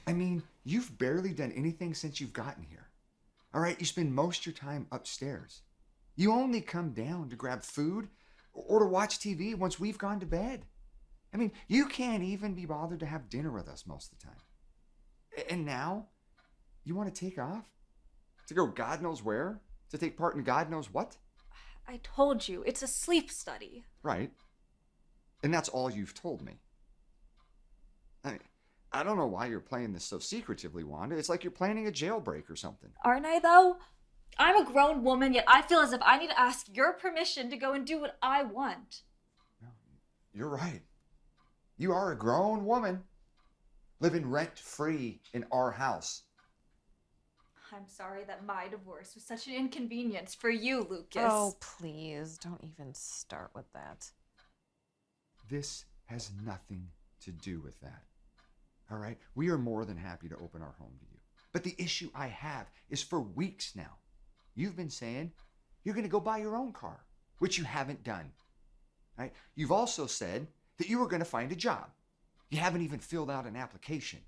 I mean, you've barely done anything since you've gotten here. All right, you spend most of your time upstairs. You only come down to grab food or to watch TV once we've gone to bed. I mean, you can't even be bothered to have dinner with us most of the time. And now, you want to take off? To go God knows where? To take part in God knows what? I told you, it's a sleep study. Right. And that's all you've told me. I don't know why you're playing this so secretively, Wanda. It's like you're planning a jailbreak or something. Aren't I, though? I'm a grown woman, yet I feel as if I need to ask your permission to go and do what I want. No, you're right. You are a grown woman, living rent-free in our house. I'm sorry that my divorce was such an inconvenience for you, Lucas. Oh, please, don't even start with that. This has nothing to do with that. All right? We are more than happy to open our home to you. But the issue I have is for weeks now, you've been saying you're going to go buy your own car, which you haven't done. Right? You've also said that you were going to find a job. You haven't even filled out an application.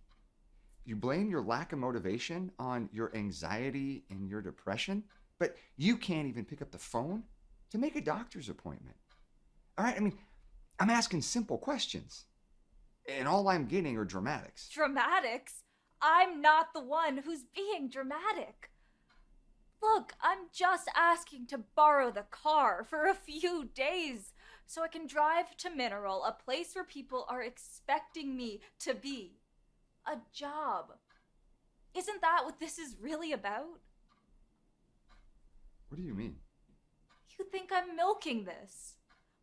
You blame your lack of motivation on your anxiety and your depression, but you can't even pick up the phone to make a doctor's appointment. All right? I mean, I'm asking simple questions. And all I'm getting are dramatics. Dramatics? I'm not the one who's being dramatic. Look, I'm just asking to borrow the car for a few days so I can drive to Mineral, a place where people are expecting me to be. A job. Isn't that what this is really about? What do you mean? You think I'm milking this?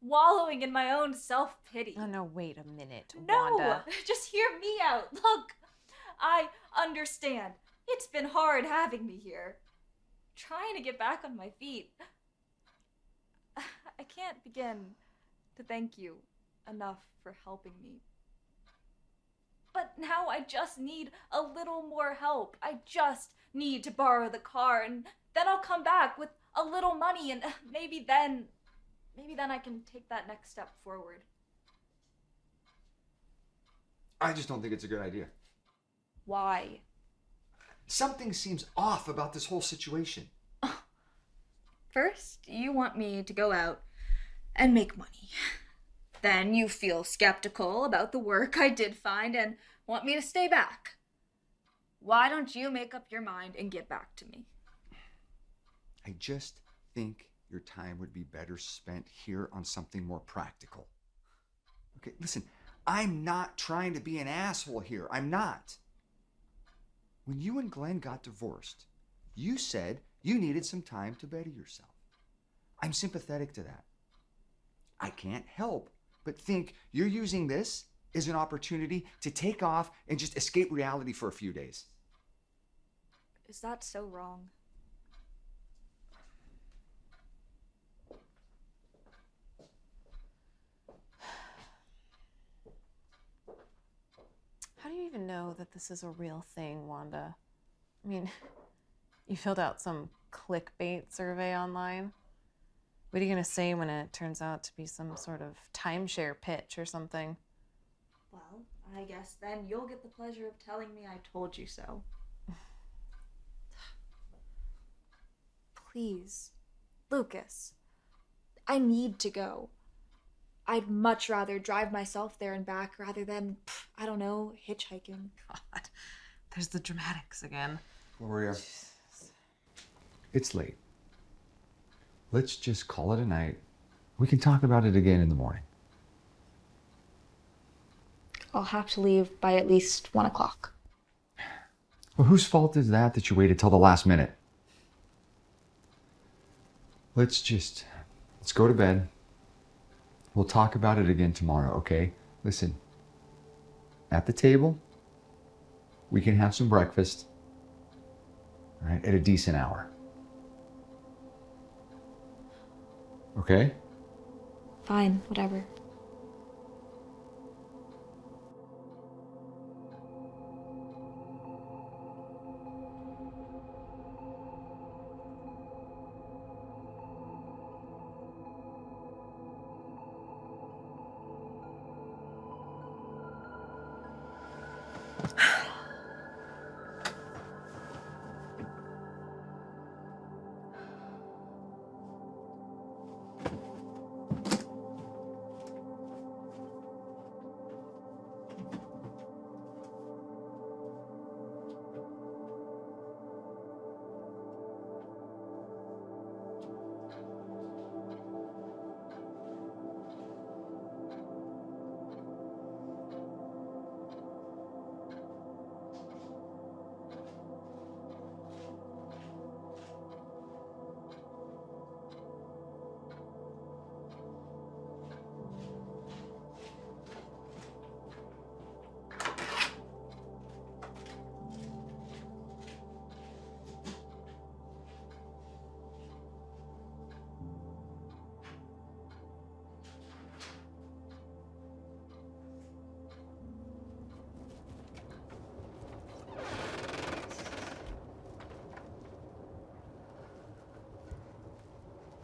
Wallowing in my own self-pity. Oh, no, wait a minute, No, Wanda. just hear me out. Look, I understand. It's been hard having me here. Trying to get back on my feet. I can't begin to thank you enough for helping me. But now I just need a little more help. I just need to borrow the car, and then I'll come back with a little money, and maybe then I can take that next step forward. I just don't think it's a good idea. Why? Something seems off about this whole situation. First, you want me to go out and make money. Then you feel skeptical about the work I did find and want me to stay back. Why don't you make up your mind and get back to me? I just think your time would be better spent here on something more practical. Okay, listen, I'm not trying to be an asshole here. I'm not. When you and Glenn got divorced, you said you needed some time to better yourself. I'm sympathetic to that. I can't help but think you're using this as an opportunity to take off and just escape reality for a few days. Is that so wrong? How do you even know that this is a real thing, Wanda? I mean, you filled out some clickbait survey online. What are you going to say when it turns out to be some sort of timeshare pitch or something? Well, I guess then you'll get the pleasure of telling me I told you so. Please, Lucas, I need to go. I'd much rather drive myself there and back rather than, I don't know, hitchhiking. God, there's the dramatics again. Gloria, it's late. Let's just call it a night. We can talk about it again in the morning. I'll have to leave by at least 1 o'clock. Well, whose fault is that you waited till the last minute? Let's go to bed. We'll talk about it again tomorrow, okay? Listen, at the table, we can have some breakfast, all right, at a decent hour. Okay? Fine, whatever.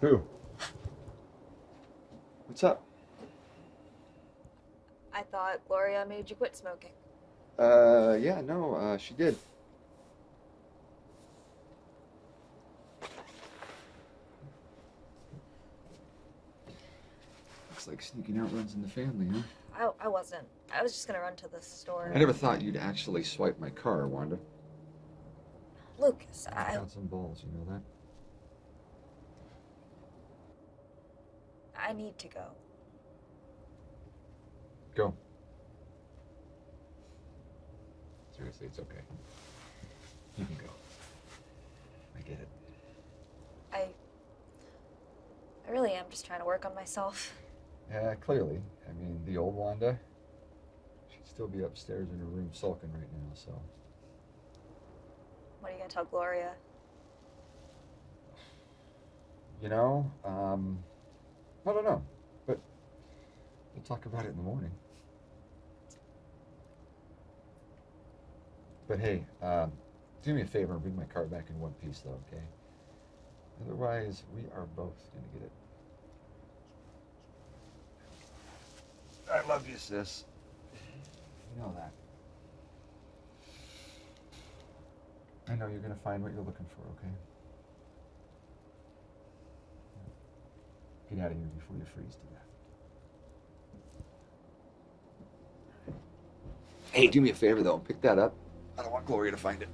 Who? What's up? I thought Gloria made you quit smoking. Yeah, no, she did. Looks like sneaking out runs in the family, huh? I wasn't. I was just gonna run to the store. I never thought you'd actually swipe my car, Wanda. Lucas, I got some balls, you know that? I need to go. Go. Seriously, it's okay. You can go. I get it. I really am just trying to work on myself. Yeah, clearly. I mean, the old Wanda, she'd still be upstairs in her room sulking right now, so. What are you gonna tell Gloria? You know, I don't know, but we'll talk about it in the morning. But hey, do me a favor and bring my car back in one piece, though, okay? Otherwise, we are both gonna get it. I love you, sis. You know that. I know you're gonna find what you're looking for, okay? Get out of here before you freeze to death. Hey, do me a favor, though. Pick that up. I don't want Gloria to find it.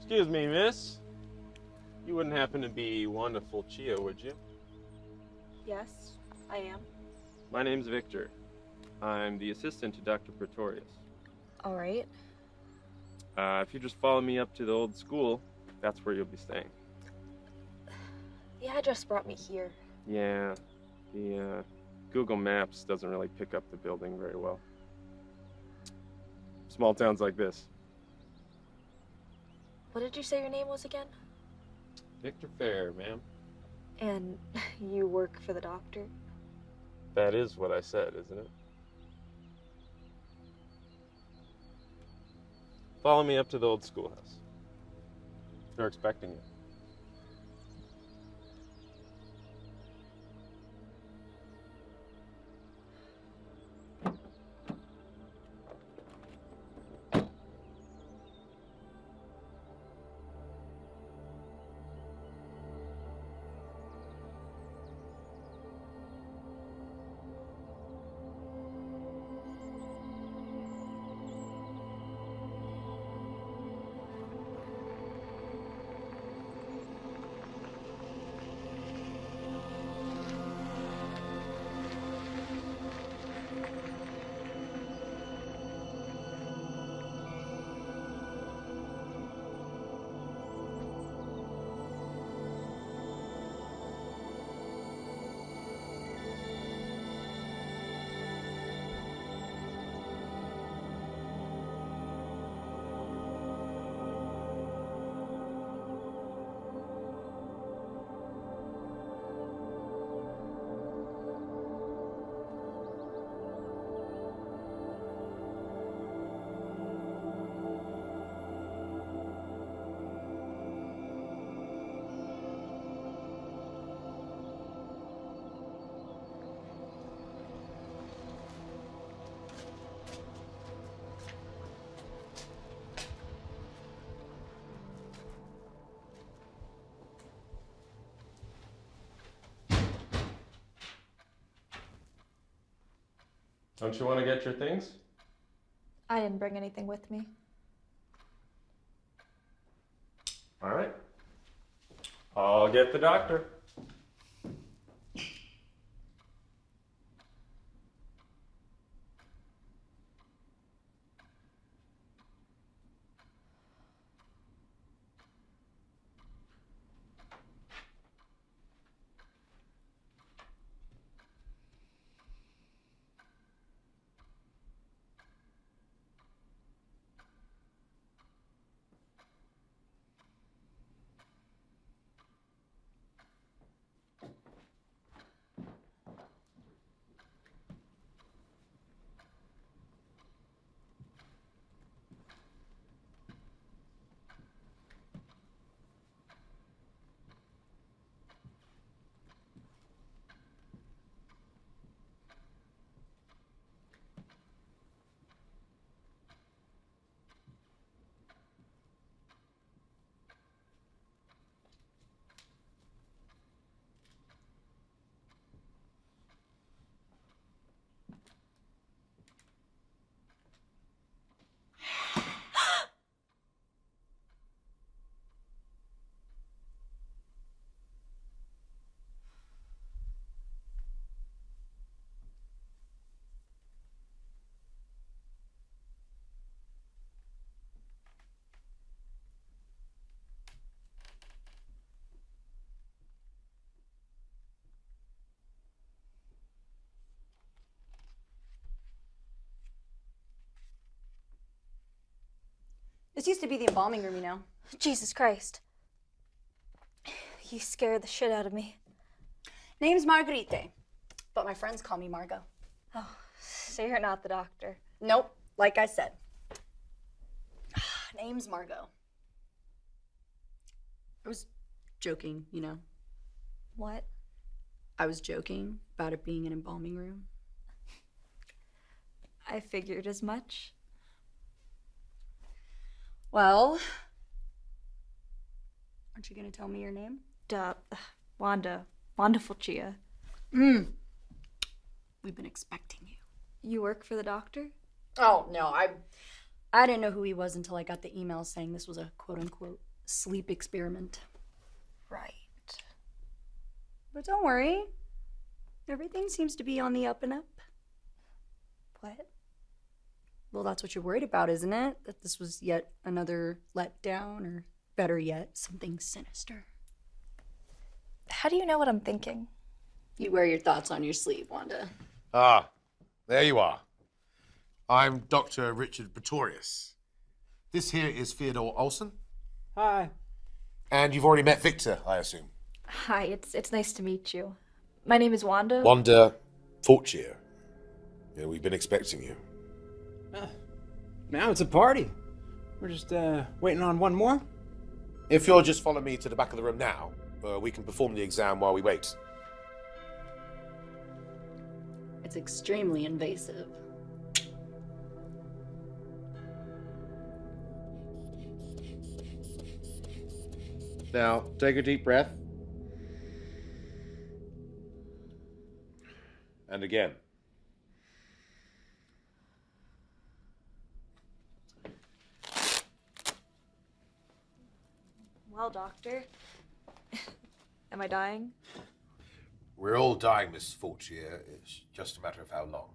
Excuse me, miss. You wouldn't happen to be Wanda Fulcio, would you? Yes, I am. My name's Victor. I'm the assistant to Dr. Pretorius. All right. If you just follow me up to the old school, that's where you'll be staying. The address brought me here. Yeah, the Google Maps doesn't really pick up the building very well. Small towns like this. What did you say your name was again? Victor Fair, ma'am. And you work for the doctor? That is what I said, isn't it? Follow me up to the old schoolhouse. They're expecting you. Don't you want to get your things? I didn't bring anything with me. All right. I'll get the doctor. This used to be the embalming room, you know. Jesus Christ. You scared the shit out of me. Name's Marguerite, but my friends call me Margot. Oh, so you're not the doctor. Nope, like I said. Name's Margot. I was joking, you know. What? I was joking about it being an embalming room. I figured as much. Well, aren't you gonna tell me your name? Duh. Wanda. Wanda Fulcio. We've been expecting you. You work for the doctor? Oh, no, I didn't know who he was until I got the email saying this was a quote-unquote sleep experiment. Right. But don't worry. Everything seems to be on the up and up. What? Well, that's what you're worried about, isn't it? That this was yet another letdown, or better yet, something sinister. How do you know what I'm thinking? You wear your thoughts on your sleeve, Wanda. Ah, there you are. I'm Dr. Richard Pretorius. This here is Theodore Olson. Hi. And you've already met Victor, I assume. Hi, it's nice to meet you. My name is Wanda. Wanda Fortier. Yeah, we've been expecting you. Now it's a party. We're just waiting on one more. If you'll just follow me to the back of the room now, we can perform the exam while we wait. It's extremely invasive. Now, take a deep breath. And again. Well, doctor. Am I dying? We're all dying, Miss Fortier. It's just a matter of how long.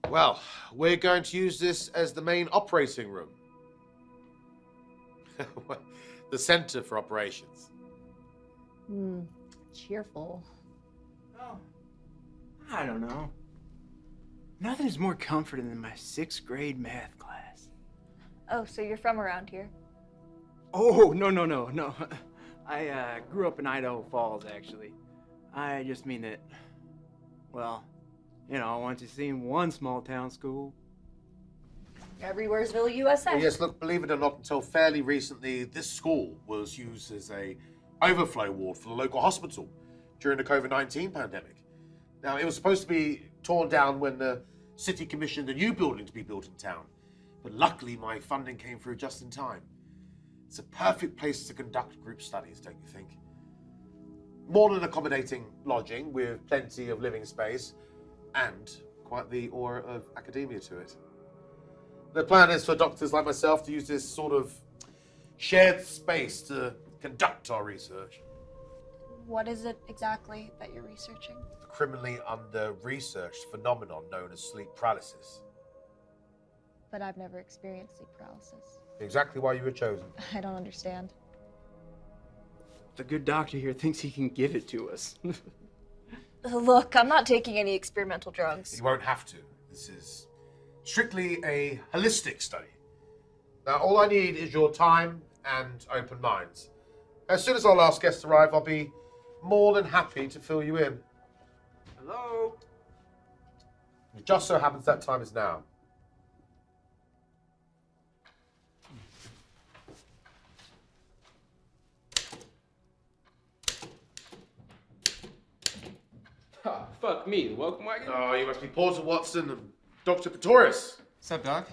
Well, we're going to use this as the main operating room. The center for operations. Cheerful. Oh, I don't know. Nothing's more comforting than my 6th grade math class. Oh, so you're from around here? Oh, no. I grew up in Idaho Falls, actually. I just mean that, well, you know, once you've seen one small town school. Everywheresville, USA. Oh, yes, look, believe it or not, until fairly recently, this school was used as a overflow ward for the local hospital during the COVID-19 pandemic. Now, it was supposed to be torn down when the city commissioned a new building to be built in town. But luckily, my funding came through just in time. It's a perfect place to conduct group studies, don't you think? More than accommodating lodging with plenty of living space and quite the aura of academia to it. The plan is for doctors like myself to use this sort of shared space to conduct our research. What is it exactly that you're researching? The criminally under-researched phenomenon known as sleep paralysis. But I've never experienced sleep paralysis. Exactly why you were chosen. I don't understand. The good doctor here thinks he can give it to us. Look, I'm not taking any experimental drugs. You won't have to. This is strictly a holistic study. Now, all I need is your time and open minds. As soon as our last guests arrive, I'll be more than happy to fill you in. Hello? It just so happens that time is now. Oh, fuck me, the welcome wagon? Oh, you must be Porter Watson and Dr. Pretorius. What's up, Doc?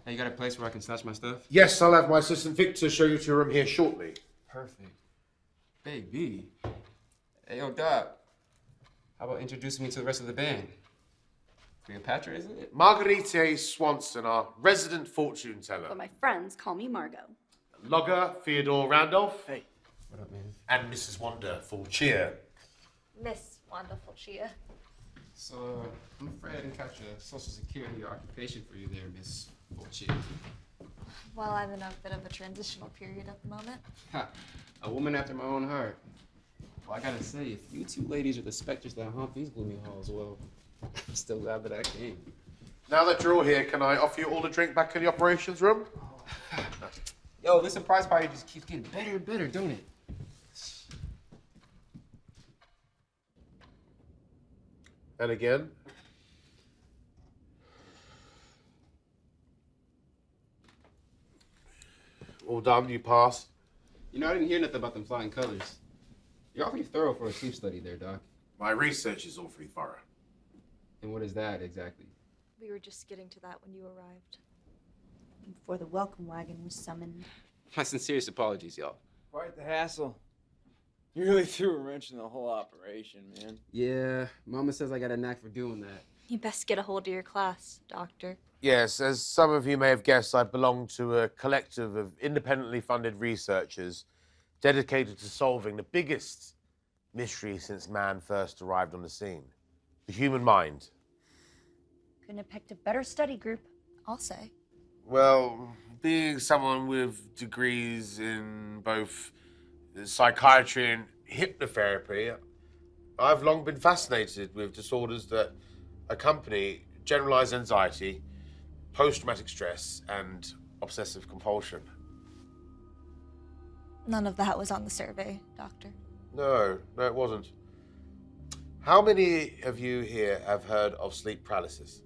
Hey, you got a place where I can stash my stuff? Yes, I'll have my assistant Victor show you to your room here shortly. Perfect. Baby. Hey, yo, Doc. How about introducing me to the rest of the band? Cleopatra, isn't it? Marguerite Swanson, our resident fortune teller. But my friends call me Margot. Logger Theodore Randolph. Hey. What up, man? And Mrs. Wanda Fortier. Miss Wonderful Chia. So, I'm afraid I didn't catch a social security occupation for you there, Miss Fortier. Well, I'm in a bit of a transitional period at the moment. Ha! A woman after my own heart. Well, I gotta say, if you two ladies are the specters that haunt these gloomy halls, well, I'm still glad that I came. Now that you're all here, can I offer you all a drink back in the operations room? Yo, this surprise party just keeps getting better and better, don't it? And again. All done, you pass. You know, I didn't hear nothing about them flying colors. You're awfully thorough for a sleep study there, Doc. My research is awfully thorough. And what is that exactly? We were just getting to that when you arrived. Before the welcome wagon was summoned. My sincerest apologies, y'all. Quite the hassle. You really threw a wrench in the whole operation, man. Yeah, Mama says I got a knack for doing that. You best get a hold of your class, Doctor. Yes, as some of you may have guessed, I belong to a collective of independently funded researchers dedicated to solving the biggest mystery since man first arrived on the scene. The human mind. Couldn't have picked a better study group, I'll say. Well, being someone with degrees in both psychiatry and hypnotherapy, I've long been fascinated with disorders that accompany generalized anxiety, post-traumatic stress, and obsessive compulsion. None of that was on the survey, Doctor. No, it wasn't. How many of you here have heard of sleep paralysis?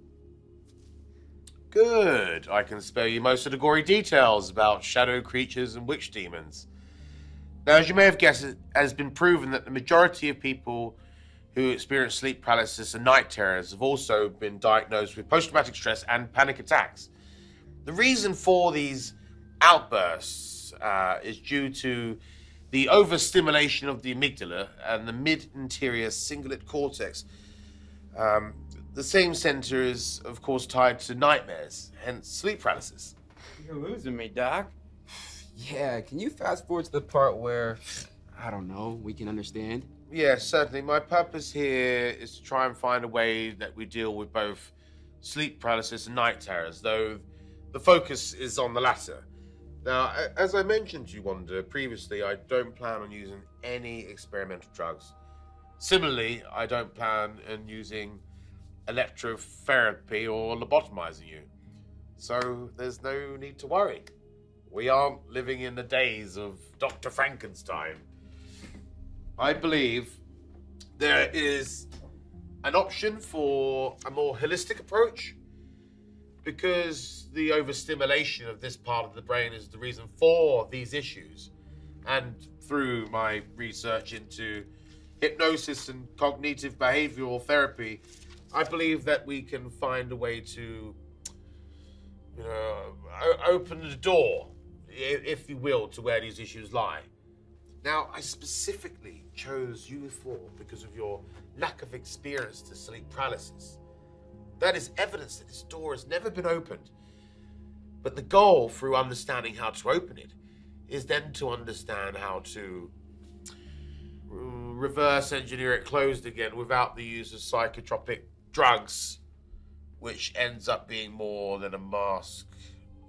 Good. I can spare you most of the gory details about shadow creatures and witch demons. Now, as you may have guessed, it has been proven that the majority of people who experience sleep paralysis and night terrors have also been diagnosed with post-traumatic stress and panic attacks. The reason for these outbursts is due to the overstimulation of the amygdala and the mid-anterior cingulate cortex. The same center is, of course, tied to nightmares, hence sleep paralysis. You're losing me, Doc. Yeah, can you fast forward to the part where, I don't know, we can understand? Yes, certainly. My purpose here is to try and find a way that we deal with both sleep paralysis and night terrors, though the focus is on the latter. Now, as I mentioned to you, Wanda, previously, I don't plan on using any experimental drugs. Similarly, I don't plan on using electrotherapy or lobotomizing you. So there's no need to worry. We aren't living in the days of Dr. Frankenstein. I believe there is an option for a more holistic approach, because the overstimulation of this part of the brain is the reason for these issues. And through my research into hypnosis and cognitive behavioral therapy, I believe that we can find a way to, open the door, if you will, to where these issues lie. Now, I specifically chose you four because of your lack of experience to sleep paralysis. That is evidence that this door has never been opened. But the goal, through understanding how to open it, is then to understand how to reverse engineer it closed again without the use of psychotropic drugs, which ends up being more than a mask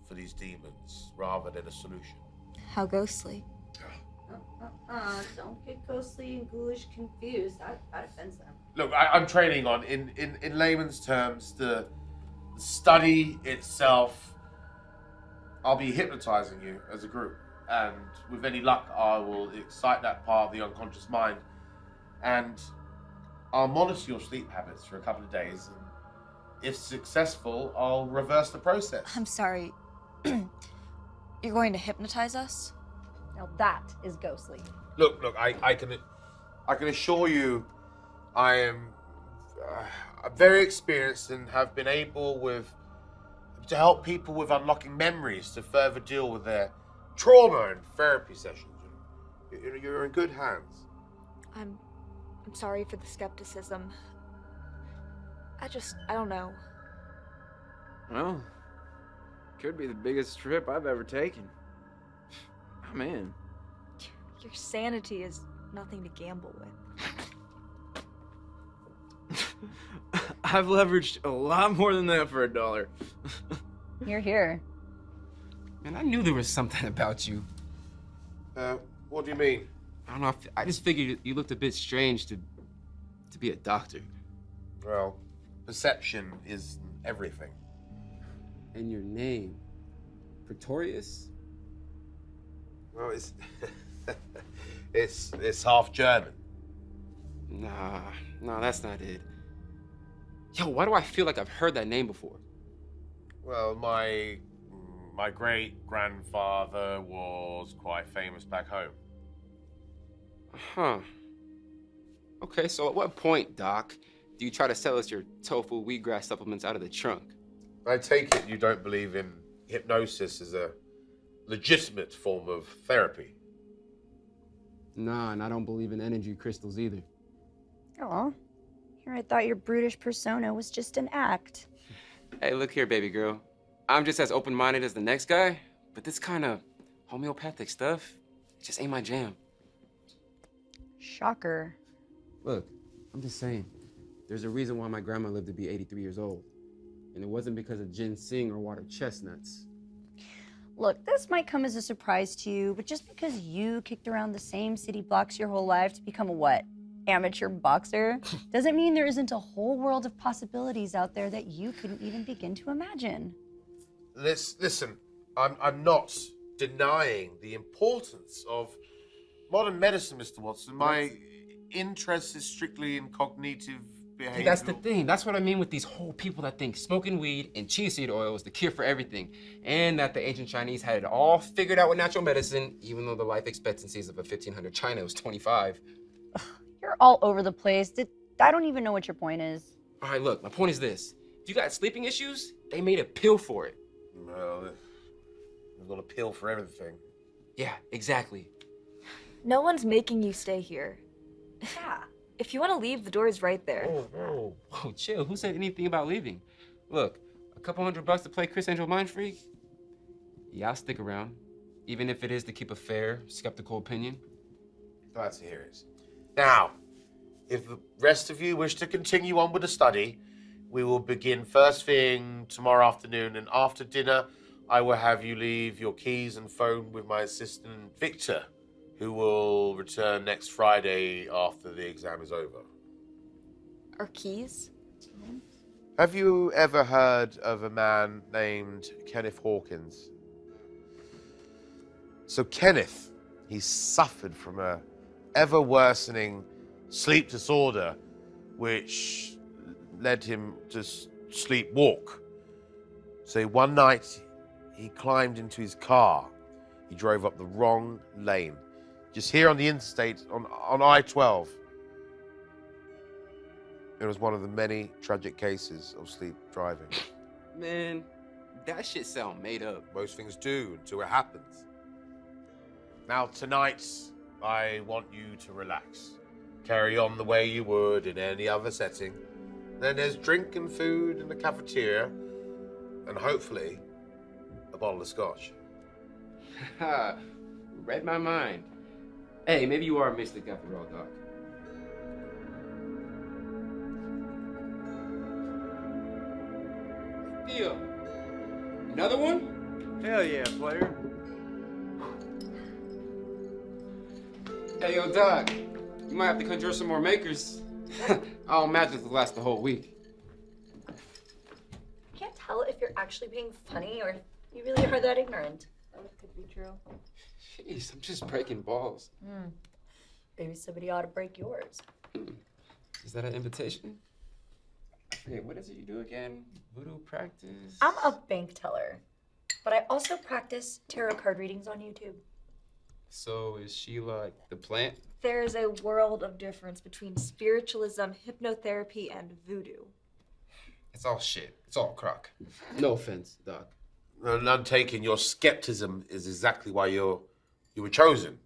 for these demons rather than a solution. How ghostly. Don't get ghostly and ghoulish confused. That offends them. Look, I'm training on, in layman's terms, the study itself. I'll be hypnotizing you as a group, and with any luck, I will excite that part of the unconscious mind, and I'll monitor your sleep habits for a couple of days, and if successful, I'll reverse the process. I'm sorry. You're going to hypnotize us? Now that is ghostly. Look, I can assure you, I am very experienced and have been able to help people with unlocking memories to further deal with their trauma in therapy sessions. You're in good hands. I'm sorry for the skepticism. I don't know. Well, could be the biggest trip I've ever taken. I'm in. Your sanity is nothing to gamble with. I've leveraged a lot more than that for $1. You're here. Man, I knew there was something about you. What do you mean? I don't know, I just figured you looked a bit strange to be a doctor. Well, perception is everything. And your name, Pretorius? Well, it's half German. Nah, that's not it. Yo, why do I feel like I've heard that name before? Well, my great-grandfather was quite famous back home. Huh. Okay, so at what point, Doc, do you try to sell us your tofu wheatgrass supplements out of the trunk? I take it you don't believe in hypnosis as a legitimate form of therapy. Nah, and I don't believe in energy crystals either. Aw. Here, I thought your brutish persona was just an act. Hey, look here, baby girl. I'm just as open-minded as the next guy, but this kind of homeopathic stuff, it just ain't my jam. Shocker. Look, I'm just saying, there's a reason why my grandma lived to be 83 years old. And it wasn't because of ginseng or water chestnuts. Look, this might come as a surprise to you, but just because you kicked around the same city blocks your whole life to become a what? Amateur boxer, doesn't mean there isn't a whole world of possibilities out there that you couldn't even begin to imagine. Listen, I'm not denying the importance of modern medicine, Mr. Watson. My interest is strictly in cognitive behavior. See, that's the thing. That's what I mean with these whole people that think smoking weed and chia seed oil is the cure for everything. And that the ancient Chinese had it all figured out with natural medicine, even though the life expectancies of a 1500 China was 25. You're all over the place. I don't even know what your point is. All right, look, my point is this. If you got sleeping issues, they made a pill for it. Well, there's not a pill for everything. Yeah, exactly. No one's making you stay here. Yeah. If you want to leave, the door is right there. Whoa, chill. Who said anything about leaving? Look, a couple $100 to play Chris Angel Mind Freak? Yeah, I'll stick around. Even if it is to keep a fair, skeptical opinion. Glad to hear it. Now, if the rest of you wish to continue on with the study, we will begin first thing tomorrow afternoon, and after dinner, I will have you leave your keys and phone with my assistant, Victor, who will return next Friday after the exam is over. Our keys? Have you ever heard of a man named Kenneth Hawkins? So Kenneth, he suffered from a ever-worsening sleep disorder, which led him to sleepwalk. So one night, he climbed into his car. He drove up the wrong lane. Just here on the interstate, on I-12. It was one of the many tragic cases of sleep driving. Man, that shit sound made up. Most things do until it happens. Now tonight, I want you to relax. Carry on the way you would in any other setting. Then there's drink and food in the cafeteria, and hopefully, a bottle of scotch. Ha, read my mind. Hey, maybe you are a mystic after all, Doc. Theo, another one? Hell yeah, player. Hey, yo, Doc, you might have to conjure some more makers. I'll imagine it'll last the whole week. I can't tell if you're actually being funny or if you really are that ignorant. That could be true. Jeez, I'm just breaking balls. Maybe somebody ought to break yours. Is that an invitation? I forget, what is it you do again? Voodoo practice? I'm a bank teller, but I also practice tarot card readings on YouTube. So is she like the plant? There's a world of difference between spiritualism, hypnotherapy, and voodoo. It's all shit. It's all crock. No offense, Doc. None taken. Your skepticism is exactly why you were chosen.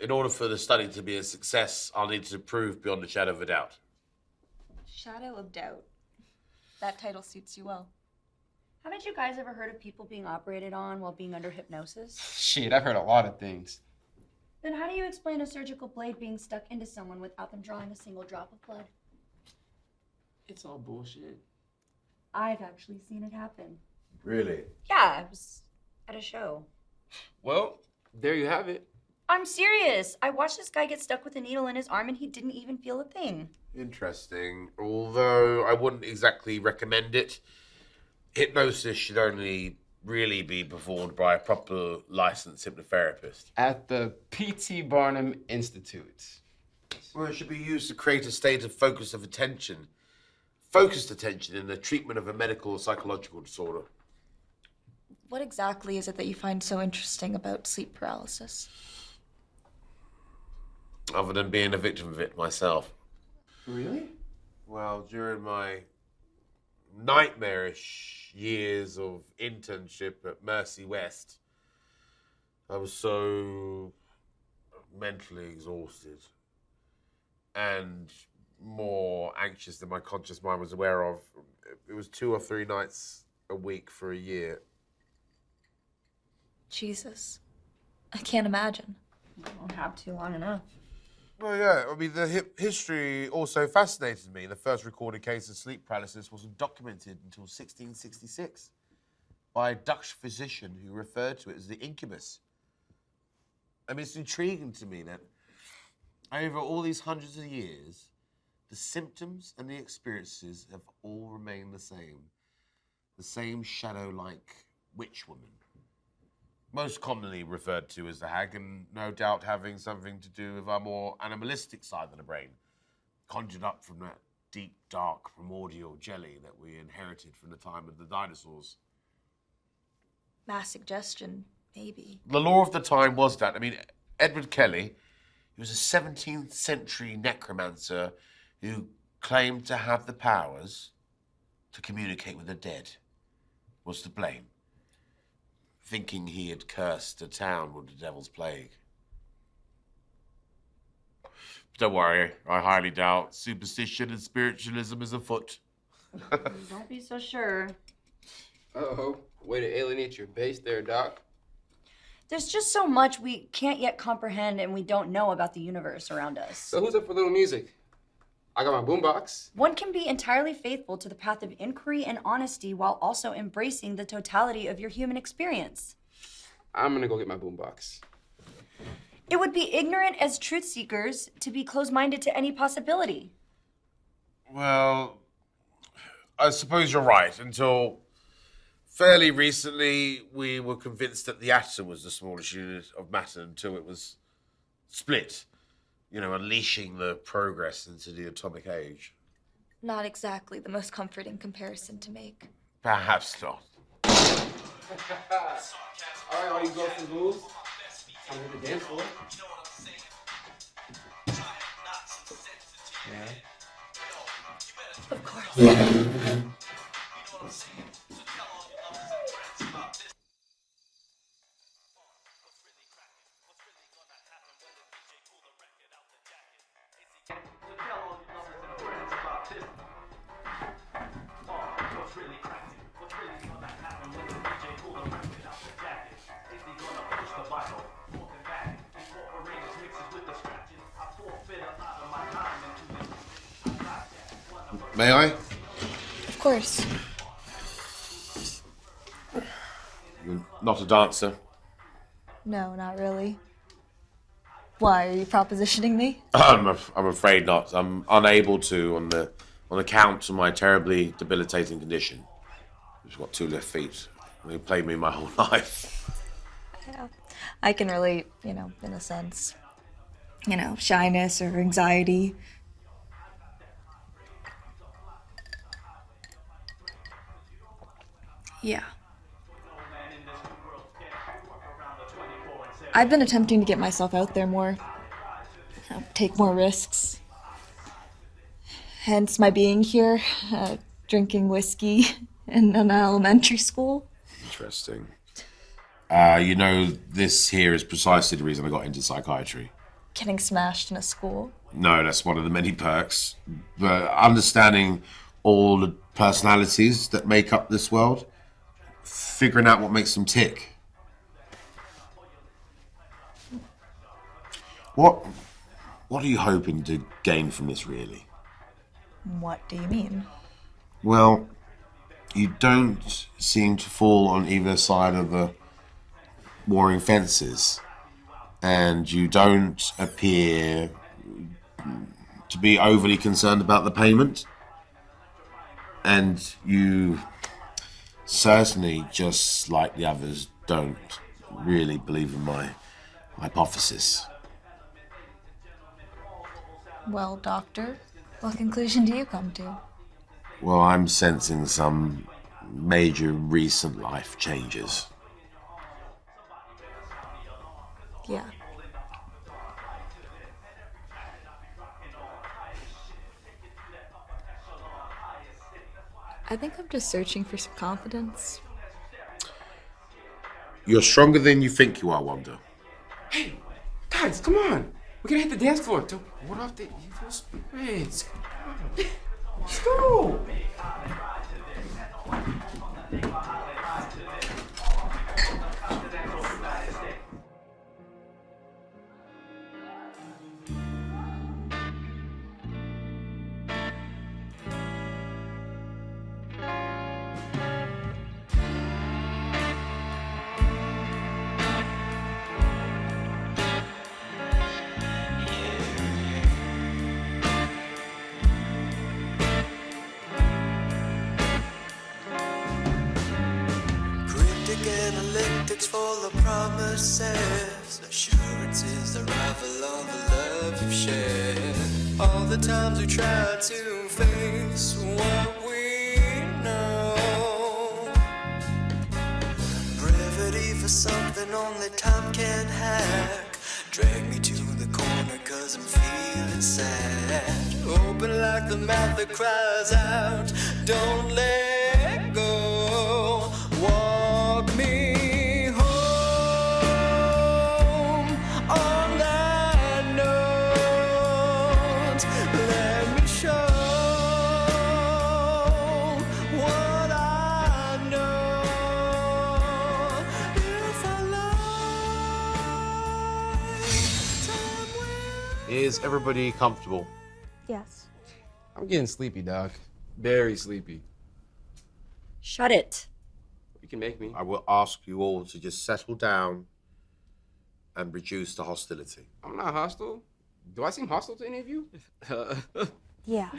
In order for the study to be a success, I'll need to prove beyond a shadow of a doubt. Shadow of doubt. That title suits you well. Haven't you guys ever heard of people being operated on while being under hypnosis? Shit, I've heard a lot of things. Then how do you explain a surgical blade being stuck into someone without them drawing a single drop of blood? It's all bullshit. I've actually seen it happen. Really? Yeah, I was at a show. Well, there you have it. I'm serious. I watched this guy get stuck with a needle in his arm and he didn't even feel a thing. Interesting. Although I wouldn't exactly recommend it. Hypnosis should only really be performed by a proper licensed hypnotherapist. At the P.T. Barnum Institute. Well, it should be used to create a state of focused attention in the treatment of a medical or psychological disorder. What exactly is it that you find so interesting about sleep paralysis? Other than being a victim of it myself. Really? Well, during my nightmarish years of internship at Mercy West, I was so mentally exhausted and more anxious than my conscious mind was aware of. It was 2 or 3 nights a week for a year. Jesus. I can't imagine. Won't have to long enough. Well, yeah, I mean, the history also fascinated me. The first recorded case of sleep paralysis wasn't documented until 1666 by a Dutch physician who referred to it as the incubus. I mean, it's intriguing to me that over all these hundreds of years, the symptoms and the experiences have all remained the same. The same shadow-like witch woman. Most commonly referred to as the hag, and no doubt having something to do with our more animalistic side of the brain, conjured up from that deep, dark, primordial jelly that we inherited from the time of the dinosaurs. Mass suggestion, maybe. The law of the time was that. I mean, Edward Kelly, he was a 17th century necromancer who claimed to have the powers to communicate with the dead, was to blame, thinking he had cursed a town with the devil's plague. Don't worry, I highly doubt superstition and spiritualism is afoot. Don't be so sure. Uh-oh. Way to alienate your base there, Doc. There's just so much we can't yet comprehend and we don't know about the universe around us. So who's up for a little music? I got my boombox. One can be entirely faithful to the path of inquiry and honesty while also embracing the totality of your human experience. I'm gonna go get my boombox. It would be ignorant as truth seekers to be closed-minded to any possibility. Well, I suppose you're right. Until fairly recently, we were convinced that the atom was the smallest unit of matter until it was split. You know, unleashing the progress into the atomic age. Not exactly the most comforting comparison to make. Perhaps not. All right, all you girls and ghouls. I'm at the dance floor. Yeah. Of course. May I? Of course. You're not a dancer. No, not really. Why, are you propositioning me? I'm afraid not. I'm unable to on account of my terribly debilitating condition. I've just got 2 left feet. They played me my whole life. Yeah. I can relate, in a sense. Shyness or anxiety. Yeah. I've been attempting to get myself out there more. Take more risks. Hence my being here, drinking whiskey in an elementary school. Interesting. This here is precisely the reason I got into psychiatry. Getting smashed in a school. No, that's one of the many perks. But understanding all the personalities that make up this world, figuring out what makes them tick. What are you hoping to gain from this, really? What do you mean? Well, you don't seem to fall on either side of the warring fences, and you don't appear to be overly concerned about the payment, and you certainly, just like the others, don't really believe in my hypothesis. Well, doctor, what conclusion do you come to? Well, I'm sensing some major recent life changes. Yeah. I think I'm just searching for some confidence. You're stronger than you think you are, Wanda. Hey, guys, come on. We're gonna hit the dance floor to ward off the evil spirits. Let's go. Analytics full of promises, assurances that rival all the love you've shared. All the times we tried to face what we know. Brevity for something only time can hack. Drag me to the corner 'cause I'm feeling sad. Open like the mouth that cries out, don't let go. Walk me home on that note. Let me show what I know. If I lie, Is everybody comfortable? Yes. I'm getting sleepy, Doc. Very sleepy. Shut it. You can make me. I will ask you all to just settle down and reduce the hostility. I'm not hostile. Do I seem hostile to any of you? Yeah.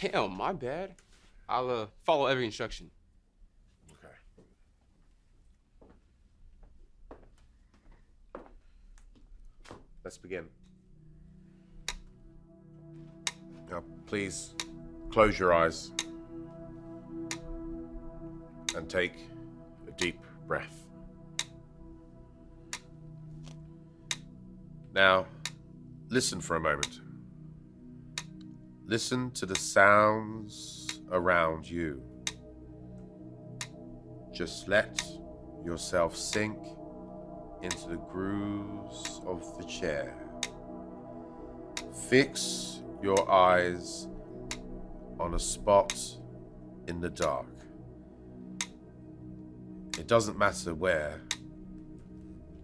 Damn, my bad. I'll follow every instruction. Okay. Let's begin. Now, please close your eyes and take a deep breath. Now, listen for a moment. Listen to the sounds around you. Just let yourself sink into the grooves of the chair. Fix your eyes on a spot in the dark. It doesn't matter where.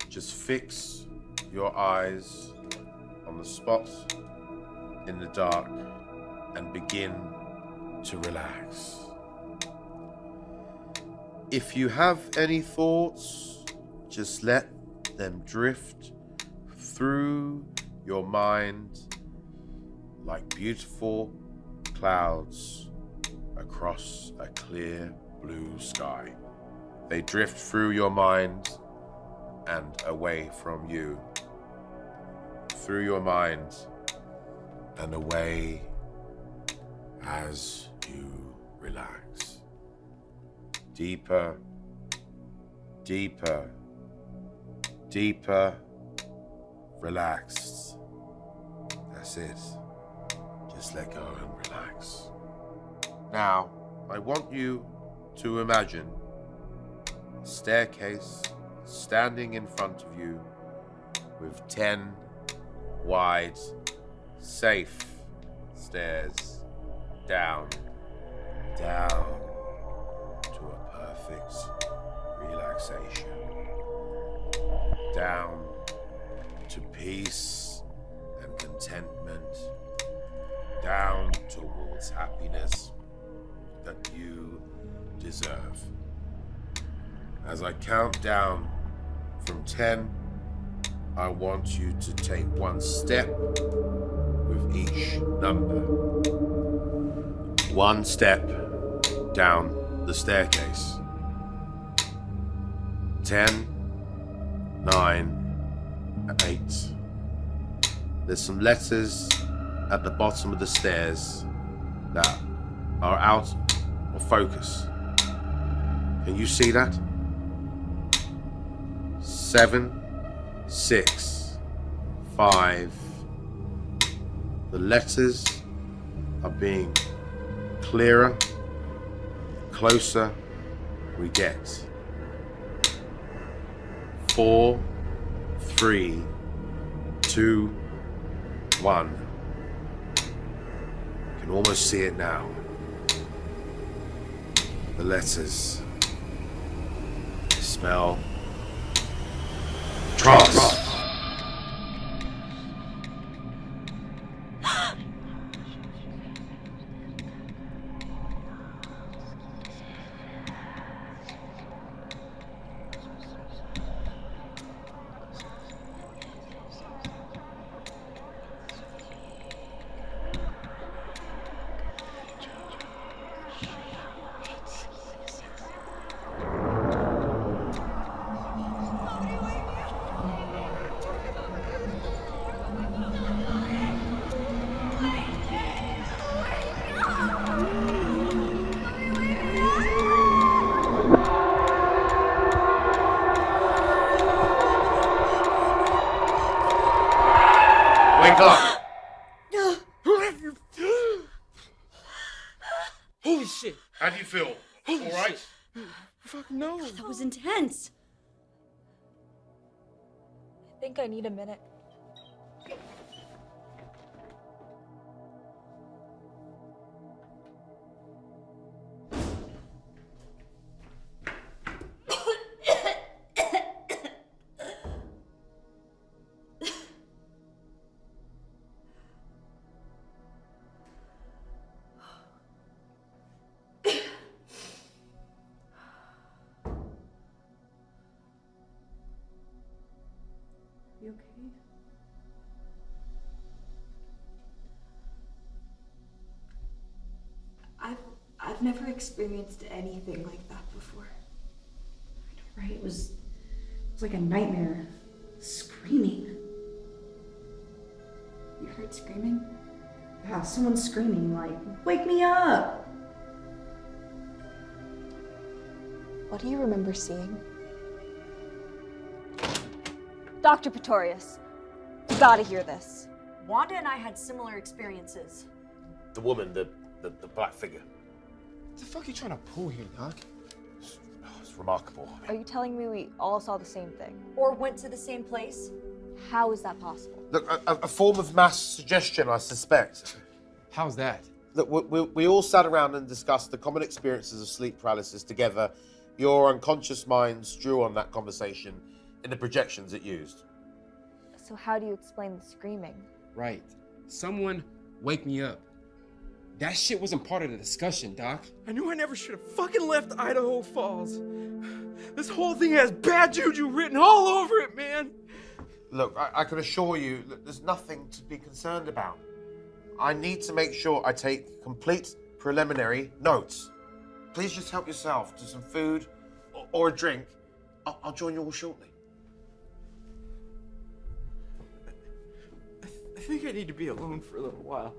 Just fix your eyes on the spot in the dark and begin to relax. If you have any thoughts, just let them drift through your mind like beautiful clouds across a clear blue sky. They drift through your mind and away from you. Through your mind and away as you relax. Deeper, deeper, deeper, relaxed. That's it. Just let go and relax. Now, I want you to imagine a staircase standing in front of you with 10 wide, safe stairs down to a perfect relaxation. Down to peace and contentment. Down towards happiness that you deserve. As I count down from 10, I want you to take one step with each number. One step down the staircase. 10, 9, 8. There's some letters at the bottom of the stairs that are out of focus. Can you see that? 7, 6, 5. The letters are being clearer, closer we get. 4, 3, 2, 2, 1. You can almost see it now. The letters. Smell. Trust. Wake up! Holy shit! How do you feel? Holy All right? shit. Fuck no. That was intense. I think I need a minute. You okay? I've never experienced anything like that before. I know, right? It was like a nightmare. Screaming. You heard screaming? Yeah, someone screaming like, "Wake me up!" What do you remember seeing? Dr. Pretorius, you gotta hear this. Wanda and I had similar experiences. The woman, the black figure. What the fuck are you trying to pull here, Doc? It's remarkable. Are you telling me we all saw the same thing? Or went to the same place. How is that possible? Look, a form of mass suggestion, I suspect. How's that? Look, we all sat around and discussed the common experiences of sleep paralysis together. Your unconscious minds drew on that conversation in the projections it used. So how do you explain the screaming? Right. Someone wake me up. That shit wasn't part of the discussion, Doc. I knew I never should have fucking left Idaho Falls. This whole thing has bad juju written all over it, man. Look, I can assure you that there's nothing to be concerned about. I need to make sure I take complete preliminary notes. Please just help yourself to some food or a drink. I'll join you all shortly. I think I need to be alone for a little while.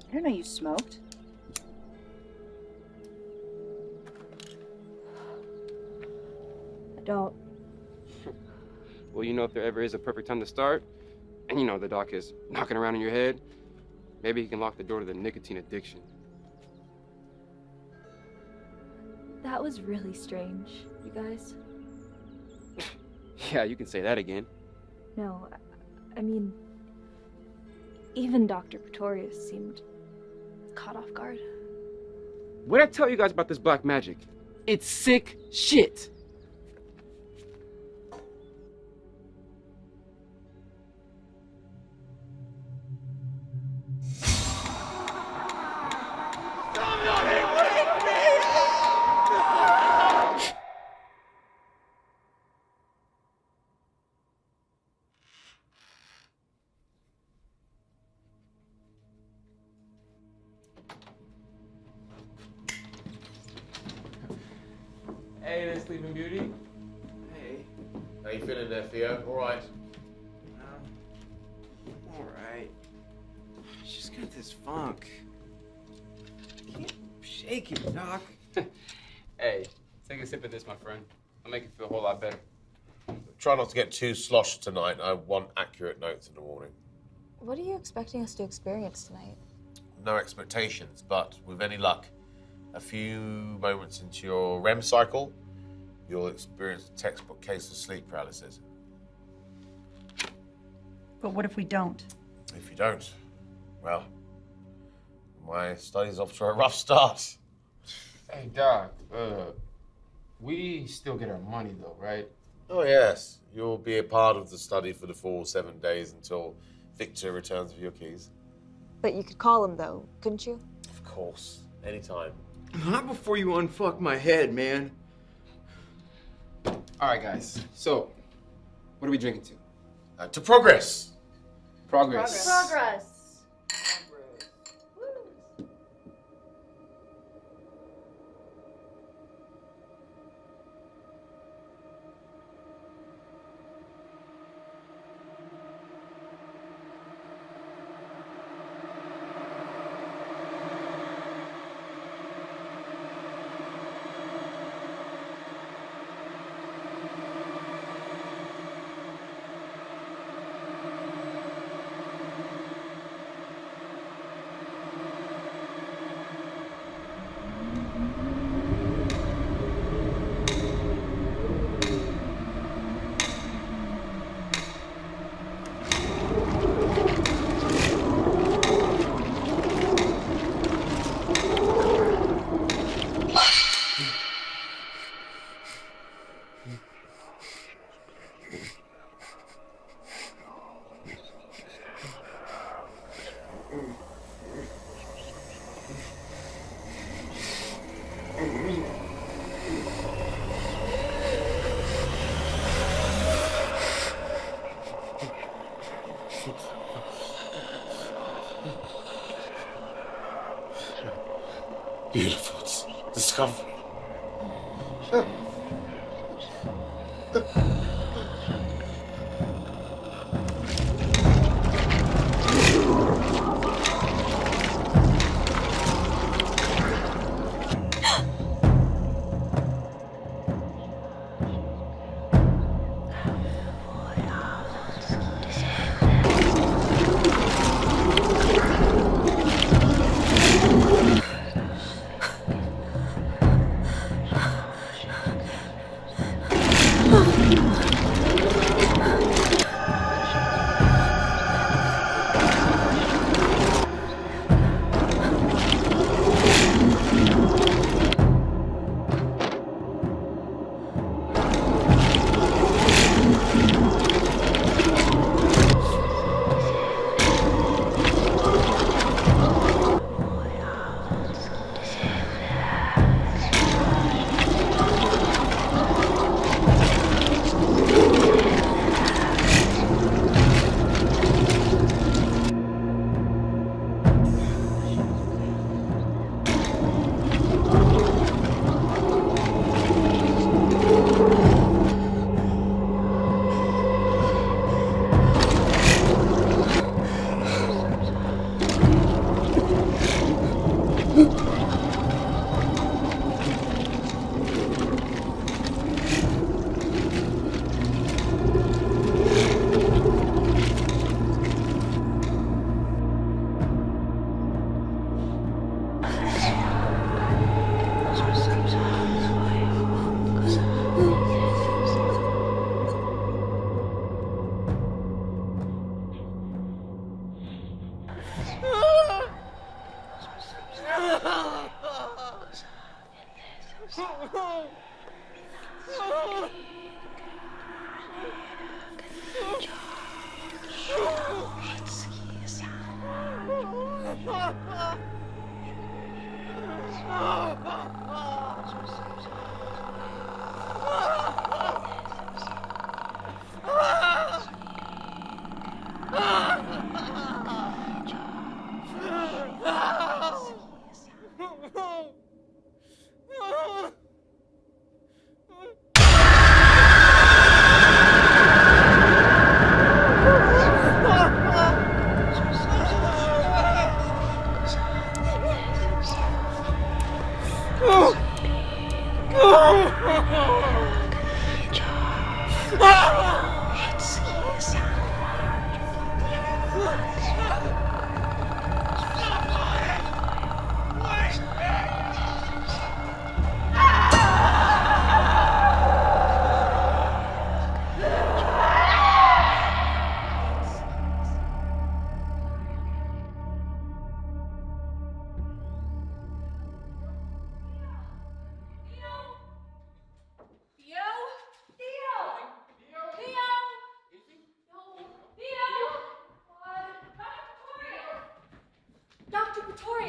I didn't know you smoked. I don't. Well, you know, if there ever is a perfect time to start, and you know the doc is knocking around in your head, maybe he can lock the door to the nicotine addiction. That was really strange, you guys. Yeah, you can say that again. No, I mean, even Dr. Pretorius seemed caught off guard. What'd I tell you guys about this black magic? It's sick shit. Hey there, Sleeping Beauty. Hey. How you feeling there, Theo? All right. All right. She's got this funk. Can't shake it, Doc. Hey, take a sip of this, my friend. I'll make you feel a whole lot better. Try not to get too sloshed tonight. I want accurate notes in the morning. What are you expecting us to experience tonight? No expectations, but with any luck, a few moments into your REM cycle, you'll experience a textbook case of sleep paralysis. But what if we don't? If you don't, well, my study's off to a rough start. Hey, Doc, we still get our money, though, right? Oh, yes. You'll be a part of the study for the full 7 days until Victor returns with your keys. But you could call him, though, couldn't you? Of course. Anytime. Not before you unfuck my head, man. All right, guys. So, what are we drinking to? To progress. Progress. Progress. Beautiful discovery.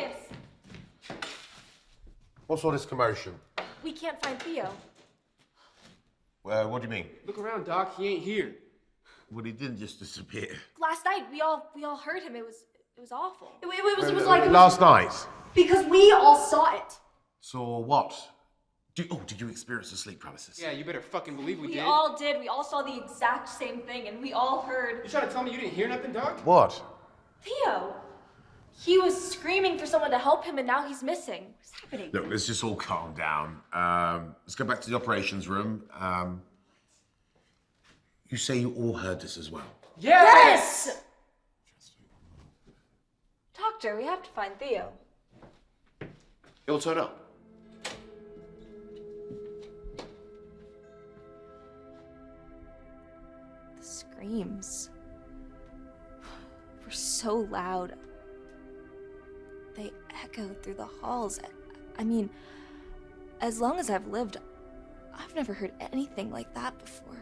Marcus! What's all this commotion? We can't find Theo. Well, what do you mean? Look around, Doc. He ain't here. Well, he didn't just disappear. Last night, we all heard him. It was awful. It was like... Last night. Because we all saw it. Saw what? Did you experience a sleep paralysis? Yeah, you better fucking believe we We did. all did. We all saw the exact same thing, and we all heard You trying to tell me you didn't hear nothing, Doc? What? Theo. He was screaming for someone to help him, and now he's missing. What's happening? Look, let's just all calm down. Let's go back to the operations room. You say you all heard this as well? Yes! Doctor, we have to find Theo. He'll turn up. The screams were so loud. They echoed through the halls. I mean, as long as I've lived, I've never heard anything like that before.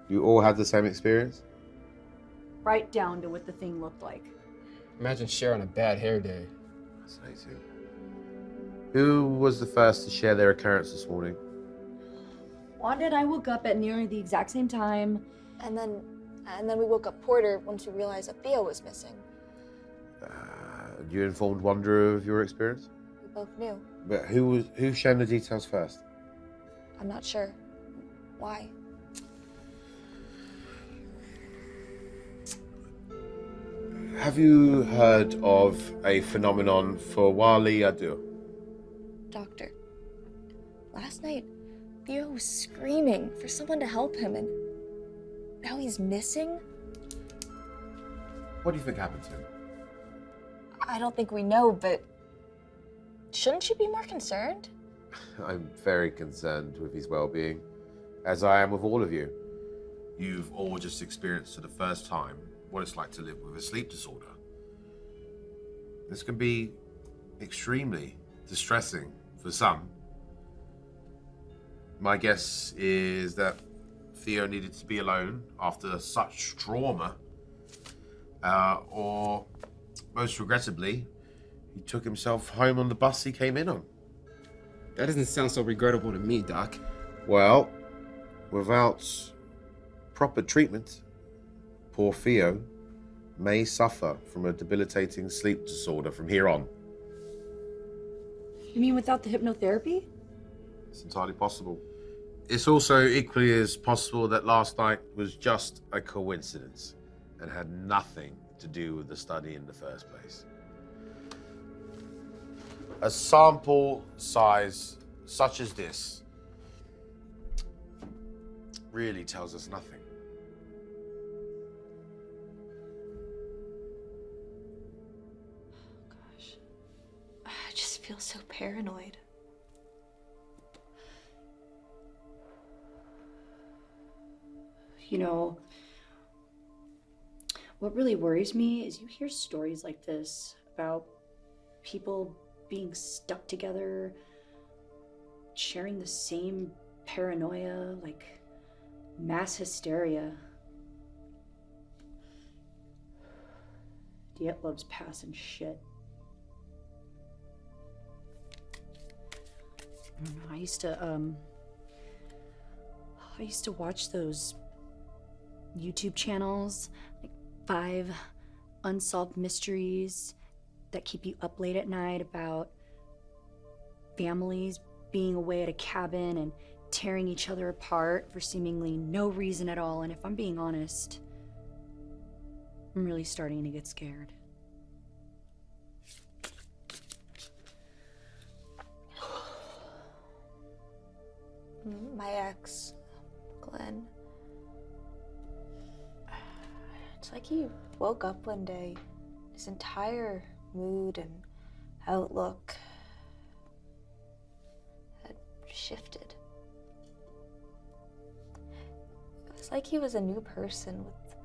You all had the same experience? Right down to what the thing looked like. Imagine Cher on a bad hair day. Fascinating. Who was the first to share their occurrence this morning? Wanda and I woke up at nearly the exact same time. And then we woke up Porter once we realized that Theo was missing. You informed Wanda of your experience? We both knew. But who shared the details first? I'm not sure. Why? Have you heard of a phenomenon for Wali Adu? Doctor, last night, Theo was screaming for someone to help him, and now he's missing? What do you think happened to him? I don't think we know, but shouldn't you be more concerned? I'm very concerned with his well-being, as I am with all of you. You've all just experienced for the first time what it's like to live with a sleep disorder. This can be extremely distressing for some. My guess is that Theo needed to be alone after such trauma, or most regrettably, he took himself home on the bus he came in on. That doesn't sound so regrettable to me, Doc. Well, without proper treatment, poor Theo may suffer from a debilitating sleep disorder from here on. You mean without the hypnotherapy? It's entirely possible. It's also equally as possible that last night was just a coincidence and had nothing to do with the study in the first place. A sample size such as this really tells us nothing. Gosh, I just feel so paranoid. You know, what really worries me is you hear stories like this about people being stuck together, sharing the same paranoia, like mass hysteria. Dietlov's passing shit. I used to watch those YouTube channels, like 5 unsolved mysteries that keep you up late at night about families being away at a cabin and tearing each other apart for seemingly no reason at all. And if I'm being honest, I'm really starting to get scared. My ex, Glenn. It's like he woke up one day, his entire mood and outlook had shifted. It was like he was a new person with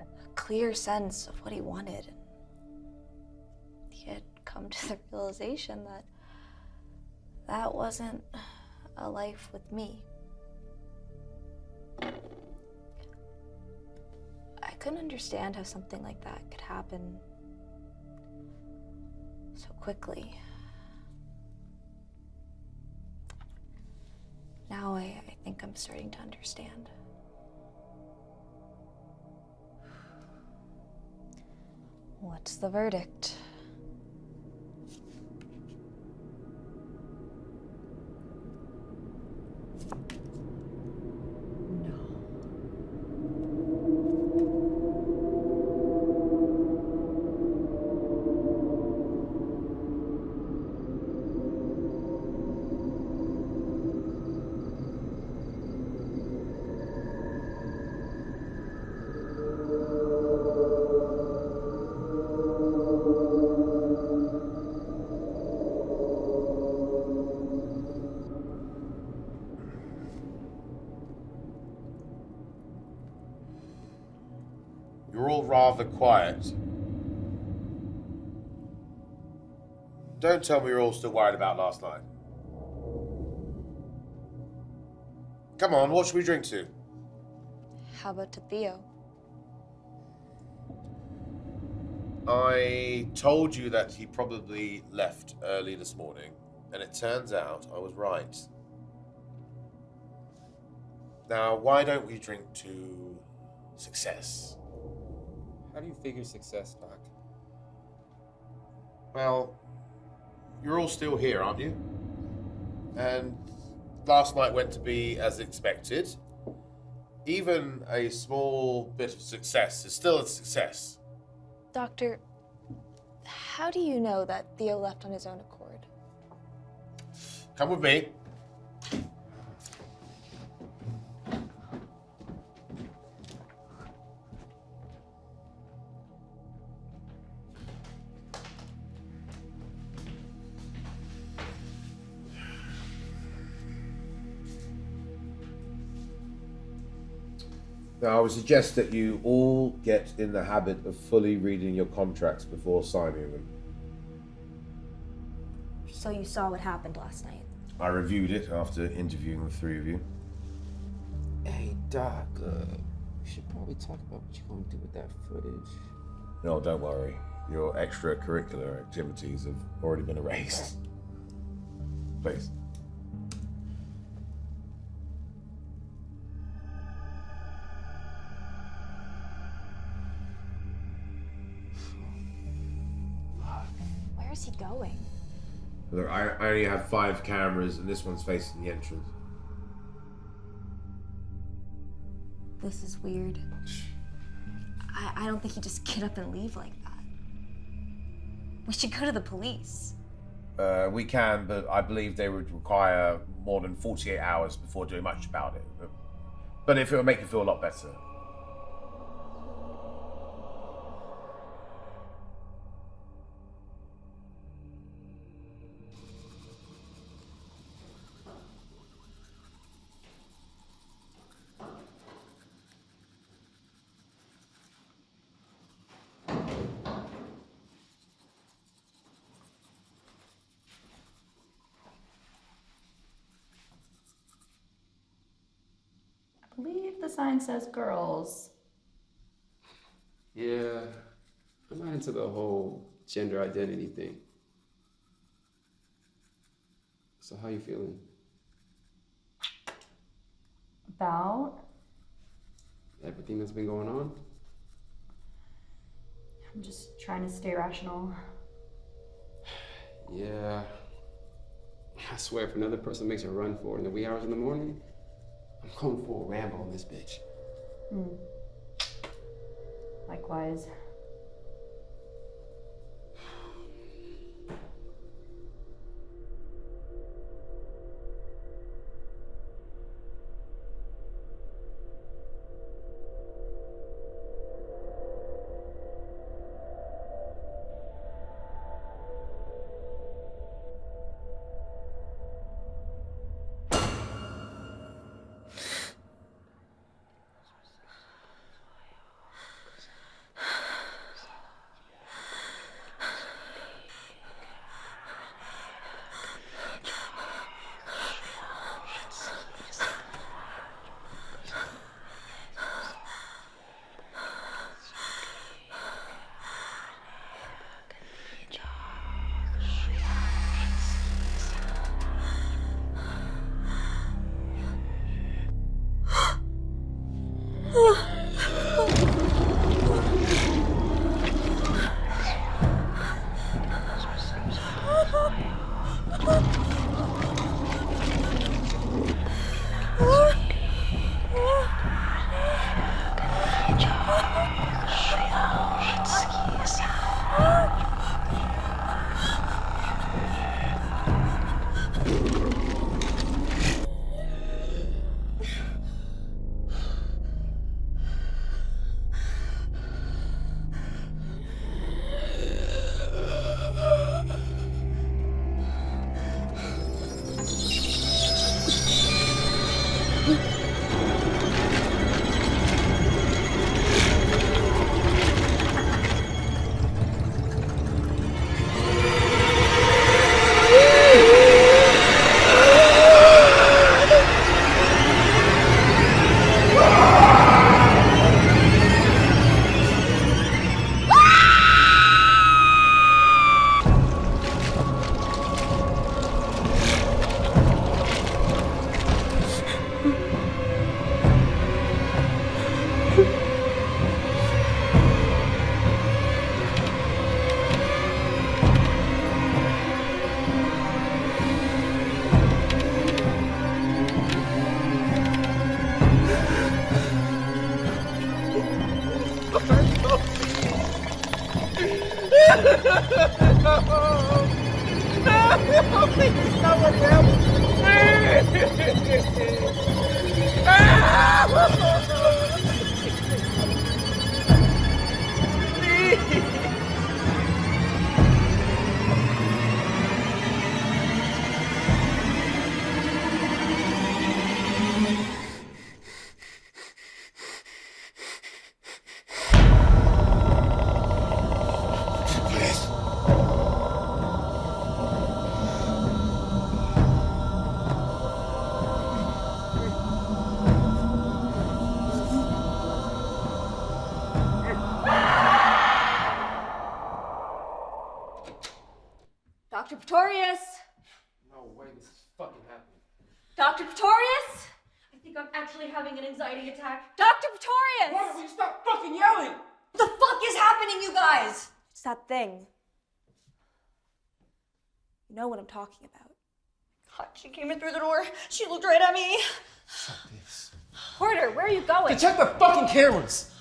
a clear sense of what he wanted. And he had come to the realization that that wasn't a life with me. I couldn't understand how something like that could happen. quickly. Now I think I'm starting to understand. What's the verdict? You're all rather quiet. Don't tell me you're all still worried about last night. Come on, what should we drink to? How about to Theo? I told you that he probably left early this morning, and it turns out I was right. Now, why don't we drink to success? How do you figure success, Doc? Well, you're all still here, aren't you? And last night went to be as expected. Even a small bit of success is still a success. Doctor, how do you know that Theo left on his own accord? Come with me. Now, I would suggest that you all get in the habit of fully reading your contracts before signing them. So you saw what happened last night? I reviewed it after interviewing the three of you. Hey, Doc, we should probably talk about what you're going to do with that footage. No, don't worry. Your extracurricular activities have already been erased. Please. Where is he going? Look, I only have 5 cameras, and this one's facing the entrance. This is weird. I don't think he'd just get up and leave like that. We should go to the police. We can, but I believe they would require more than 48 hours before doing much about it. But if it will make you feel a lot better. I believe the sign says girls. Yeah, I'm not into the whole gender identity thing. So how you feeling? About? Everything that's been going on? I'm just trying to stay rational. Yeah. I swear, if another person makes a run for it in the wee hours in the morning, I'm going for a ramble on this bitch. Likewise. Dr. Pretorius! No way this is fucking happening. Dr. Pretorius! I think I'm actually having an anxiety attack. Dr. Pretorius! Why don't you stop fucking yelling? What the fuck is happening, you guys? It's that thing. You know what I'm talking about. God, she came in through the door. She looked right at me. Fuck this. Porter, where are you going? To check the fucking cameras!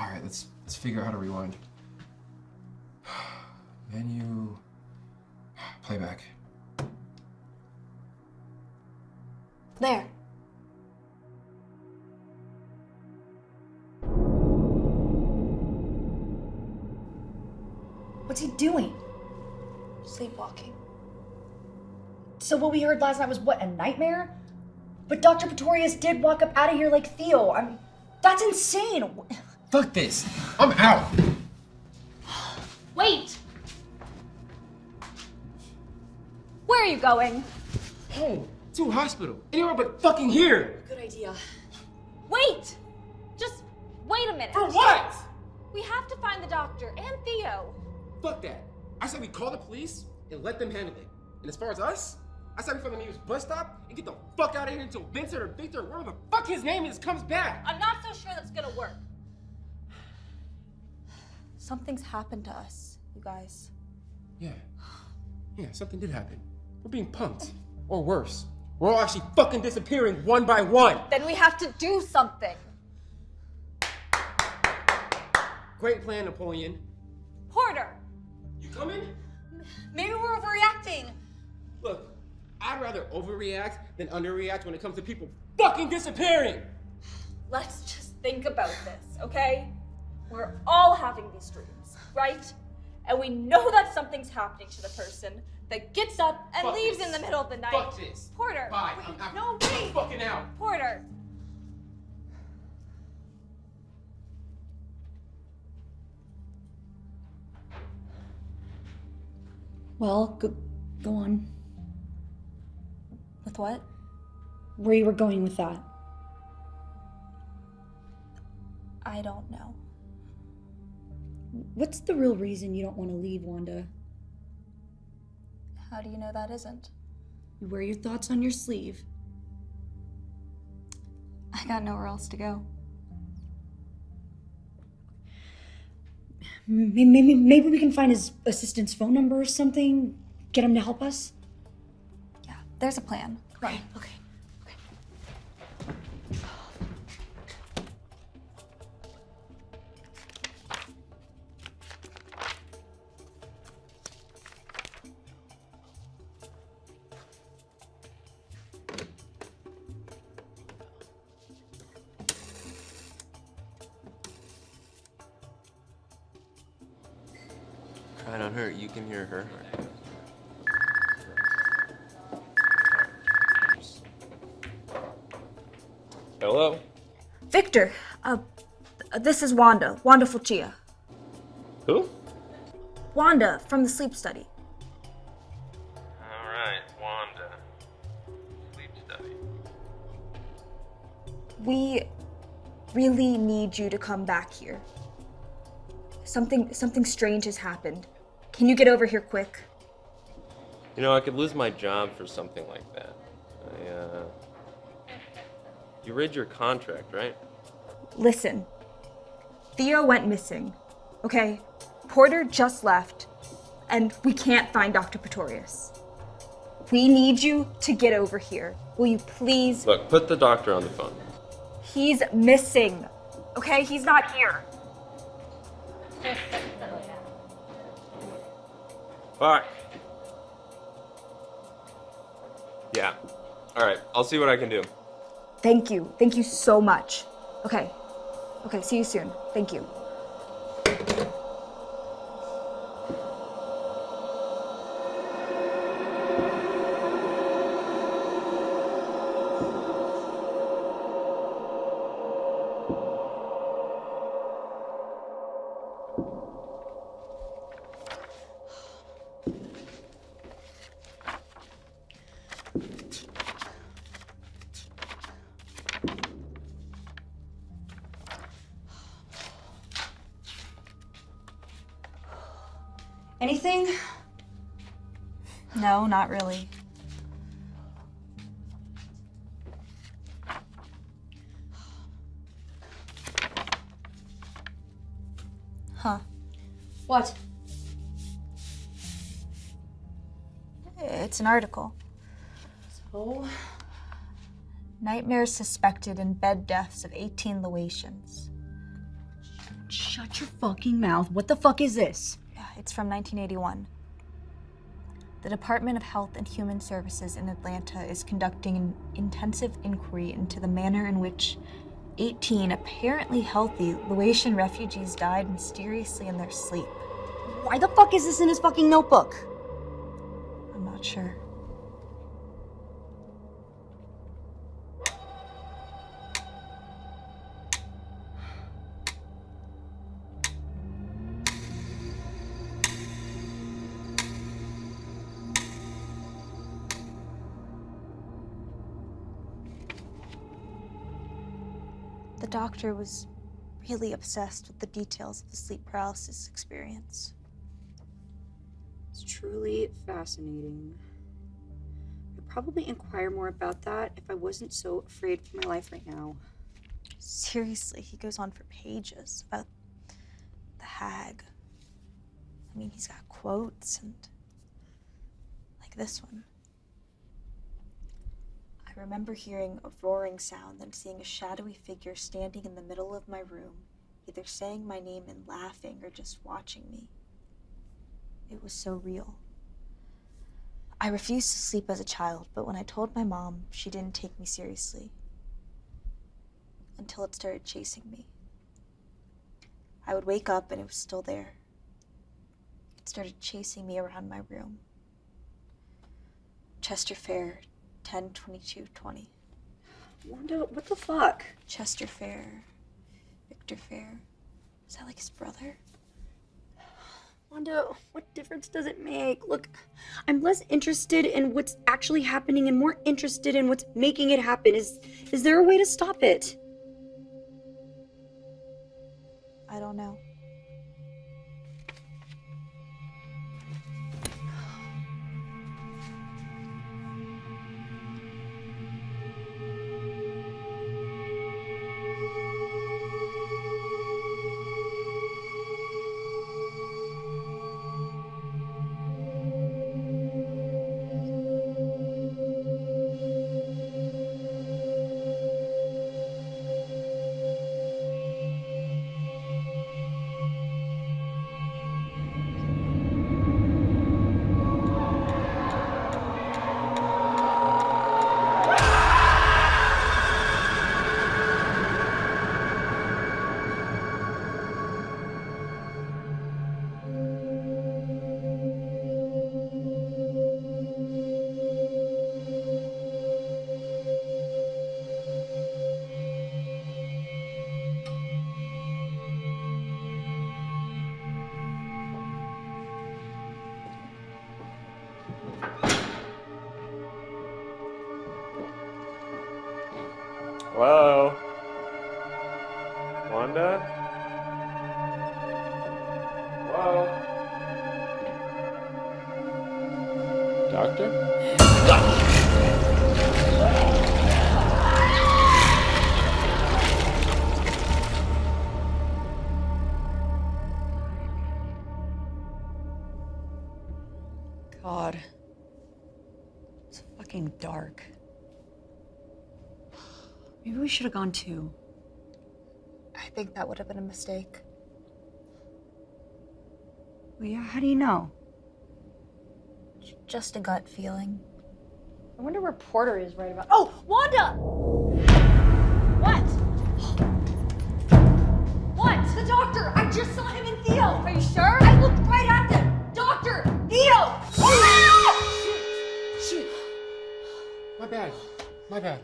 Alright, let's figure out how to rewind. Menu. Playback. There. What's he doing? Sleepwalking. So what we heard last night was what, a nightmare? But Dr. Pretorius did walk up out of here like Theo. I mean, that's insane. Fuck this. I'm out. Wait! Where are you going? Home. To a hospital. Anywhere but fucking here. Good idea. Wait! Just wait a minute. For what? We have to find the doctor and Theo. Fuck that. I said we call the police and let them handle it. And as far as us, I said we find the nearest bus stop and get the fuck out of here until Vincent or Victor, whatever the fuck his name is, comes back. I'm not so sure that's gonna work. Something's happened to us, you guys. Yeah, something did happen. We're being punked. Or worse, we're all actually fucking disappearing one by one. Then we have to do something. Great plan, Napoleon. Porter! You coming? Maybe we're overreacting. Look, I'd rather overreact than underreact when it comes to people fucking disappearing. Let's just think about this, okay? We're all having these dreams, right? And we know that something's happening to the person that gets up and Fuck leaves this. in the middle of the night. Fuck this. Porter! Bye. Wait, I'm out. no, wait! Fucking out. Porter! Well, go on. With what? Where you were going with that? I don't know. What's the real reason you don't want to leave, Wanda? How do you know that isn't? You wear your thoughts on your sleeve. I got nowhere else to go. Maybe we can find his assistant's phone number or something. Get him to help us. Yeah, there's a plan. Right. Okay. trying on her. You can hear her. Hello? Victor, this is Wanda. Wanda Fulcia. Who? Wanda from the sleep study. Alright, Wanda. Sleep study. We really need you to come back here. Something strange has happened. Can you get over here quick? You know, I could lose my job for something like that. You read your contract, right? Listen. Theo went missing. Okay? Porter just left. And we can't find Dr. Pretorius. We need you to get over here. Will you please? Look, put the doctor on the phone. He's missing. Okay? He's not here. Fuck. Yeah. Alright, I'll see what I can do. Thank you. Thank you so much. Okay. Okay, see you soon. Thank you. Anything? No, not really. Huh. What? It's an article. So? Nightmares suspected in bed deaths of 18 Laotians. Shut your fucking mouth. What the fuck is this? It's from 1981. The Department of Health and Human Services in Atlanta is conducting an intensive inquiry into the manner in which 18 apparently healthy Laotian refugees died mysteriously in their sleep. Why the fuck is this in his fucking notebook? I'm not sure. The doctor was really obsessed with the details of the sleep paralysis experience. It's truly fascinating. I'd probably inquire more about that if I wasn't so afraid for my life right now. Seriously, he goes on for pages about the hag. I mean, he's got quotes and like this one. I remember hearing a roaring sound, then seeing a shadowy figure standing in the middle of my room, either saying my name and laughing or just watching me. It was so real. I refused to sleep as a child, but when I told my mom, she didn't take me seriously. Until it started chasing me. I would wake up and it was still there. It started chasing me around my room. Chester Fair, 10/22/20. Wanda, what the fuck? Chester Fair. Victor Fair. Is that like his brother? Wanda, what difference does it make? Look, I'm less interested in what's actually happening and more interested in what's making it happen. Is there a way to stop it? I don't know. Hello? Wanda? Hello? Doctor? God. It's fucking dark. Maybe we should have gone too. I think that would have been a mistake. Well, yeah, how do you know? Just a gut feeling. I wonder where Porter is right about. Oh, Wanda! What? What? The doctor! I just saw him and Theo! Are you sure? I looked right at them! Doctor! Theo! Shit. My bad. My bad.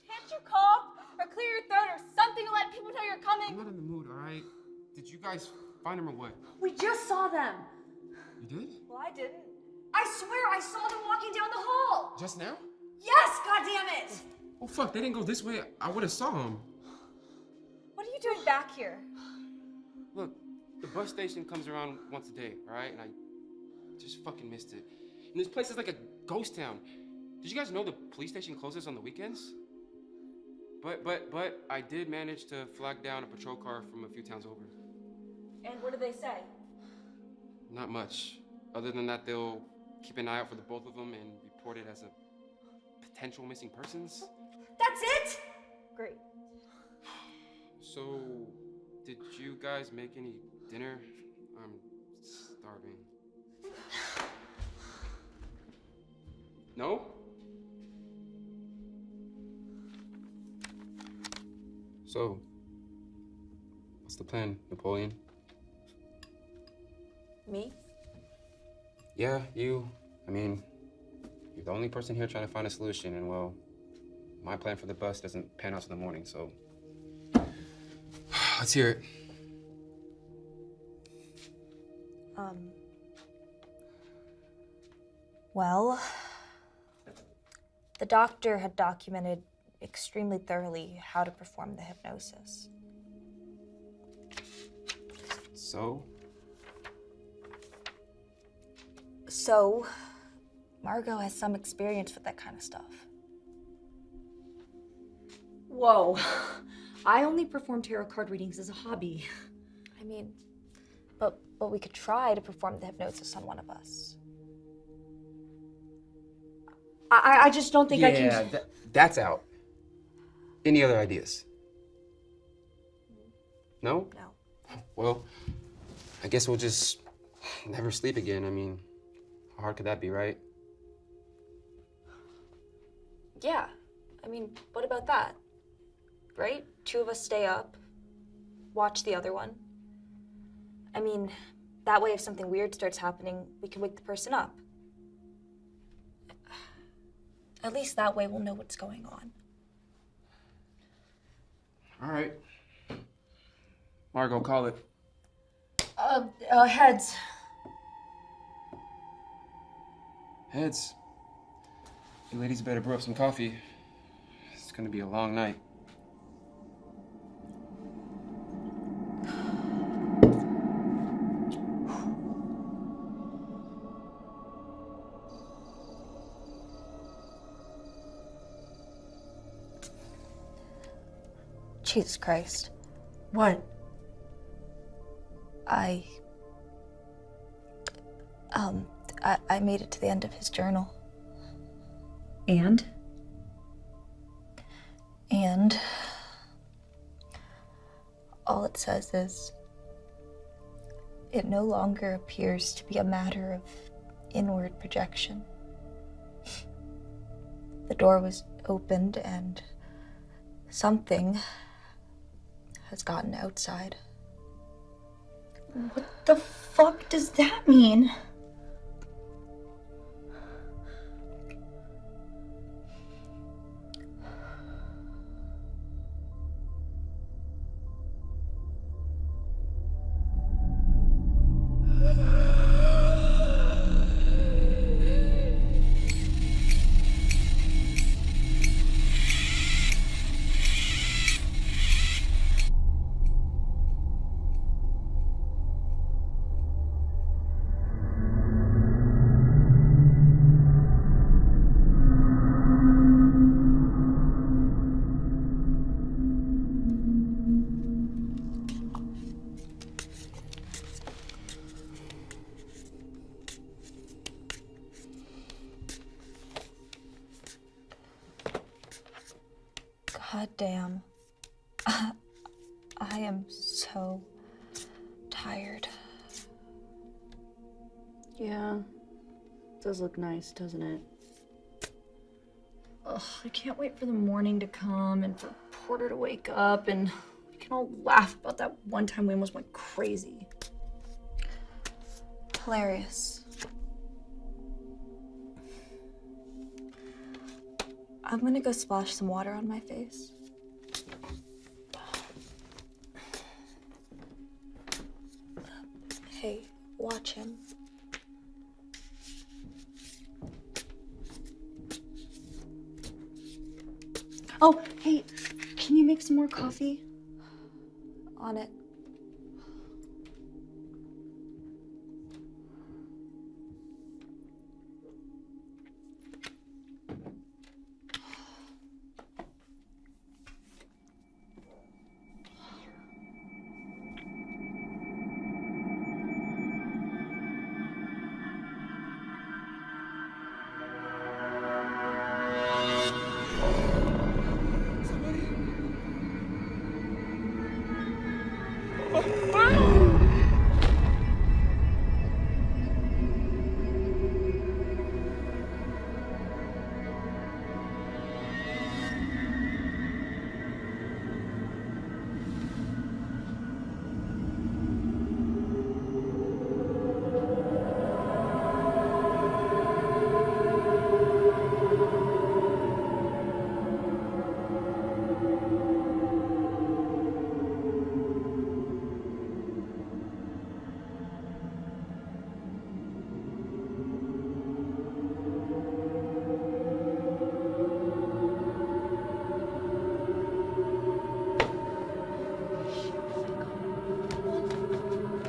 Can't you cough or clear your throat or something to let people know you're I'm coming? not in the mood, all right? Did you guys find him or what? We just saw them! You did? Well, I didn't. I swear I saw them walking down the hall! Just now? Yes, goddammit! Oh, fuck, they didn't go this way. I would have saw him. What are you doing back here? Look, the bus station comes around once a day, all right? And I just fucking missed it. And this place is like a ghost town. Did you guys know the police station closes on the weekends? But I did manage to flag down a patrol car from a few towns over. And what do they say? Not much. Other than that, they'll keep an eye out for the both of them and report it as a potential missing persons. That's it? Great. So, did you guys make any dinner? I'm starving. No? So, what's the plan, Napoleon? Me? Yeah, you. I mean, you're the only person here trying to find a solution, and well, my plan for the bus doesn't pan out till the morning, so let's hear it. Well, the doctor had documented extremely thoroughly how to perform the hypnosis. So? So, Margot has some experience with that kind of stuff. Whoa. I only perform tarot card readings as a hobby. I mean, but we could try to perform the hypnosis on one of us. I just don't think I can. Yeah, that's out. Any other ideas? No? No. Well, I guess we'll just never sleep again. I mean, how hard could that be, right? Yeah. I mean, what about that? Right? Two of us stay up, watch the other one. I mean, that way if something weird starts happening, we can wake the person up. At least that way we'll know what's going on. All right. Margot, call it. Heads. Heads. You ladies better brew up some coffee. It's gonna be a long night. Jesus Christ. What? I made it to the end of his journal. And? And all it says is, it no longer appears to be a matter of inward projection. The door was opened and something has gotten outside. What the fuck does that mean? God damn. I am so tired. Yeah. It does look nice, doesn't it? Ugh, I can't wait for the morning to come and for Porter to wake up and we can all laugh about that one time we almost went crazy. Hilarious. I'm gonna go splash some water on my face. Hey, watch him. Oh, hey, can you make some more coffee? On it.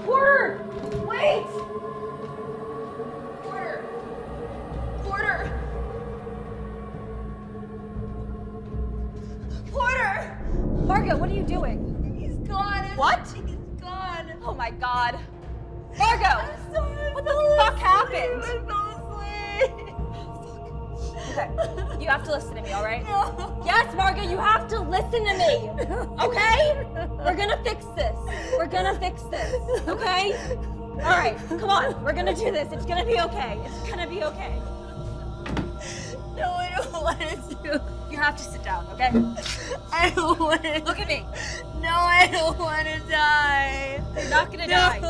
Porter! Wait! Porter! Porter! Porter! Margot, what are you doing? He's gone. What? He's gone. Oh my god. Margot! What the fuck happened? I fell asleep. Okay, you have to listen to me, alright? No. Yes, Margot, you have to listen to me. Okay? We're gonna fix this. We're gonna fix this. Okay? Alright, come on. We're gonna do this. It's gonna be okay. It's gonna be okay. No, I don't want to. You have to sit down, okay? I don't want to. Look at me. No, I don't want to die. You're not gonna die.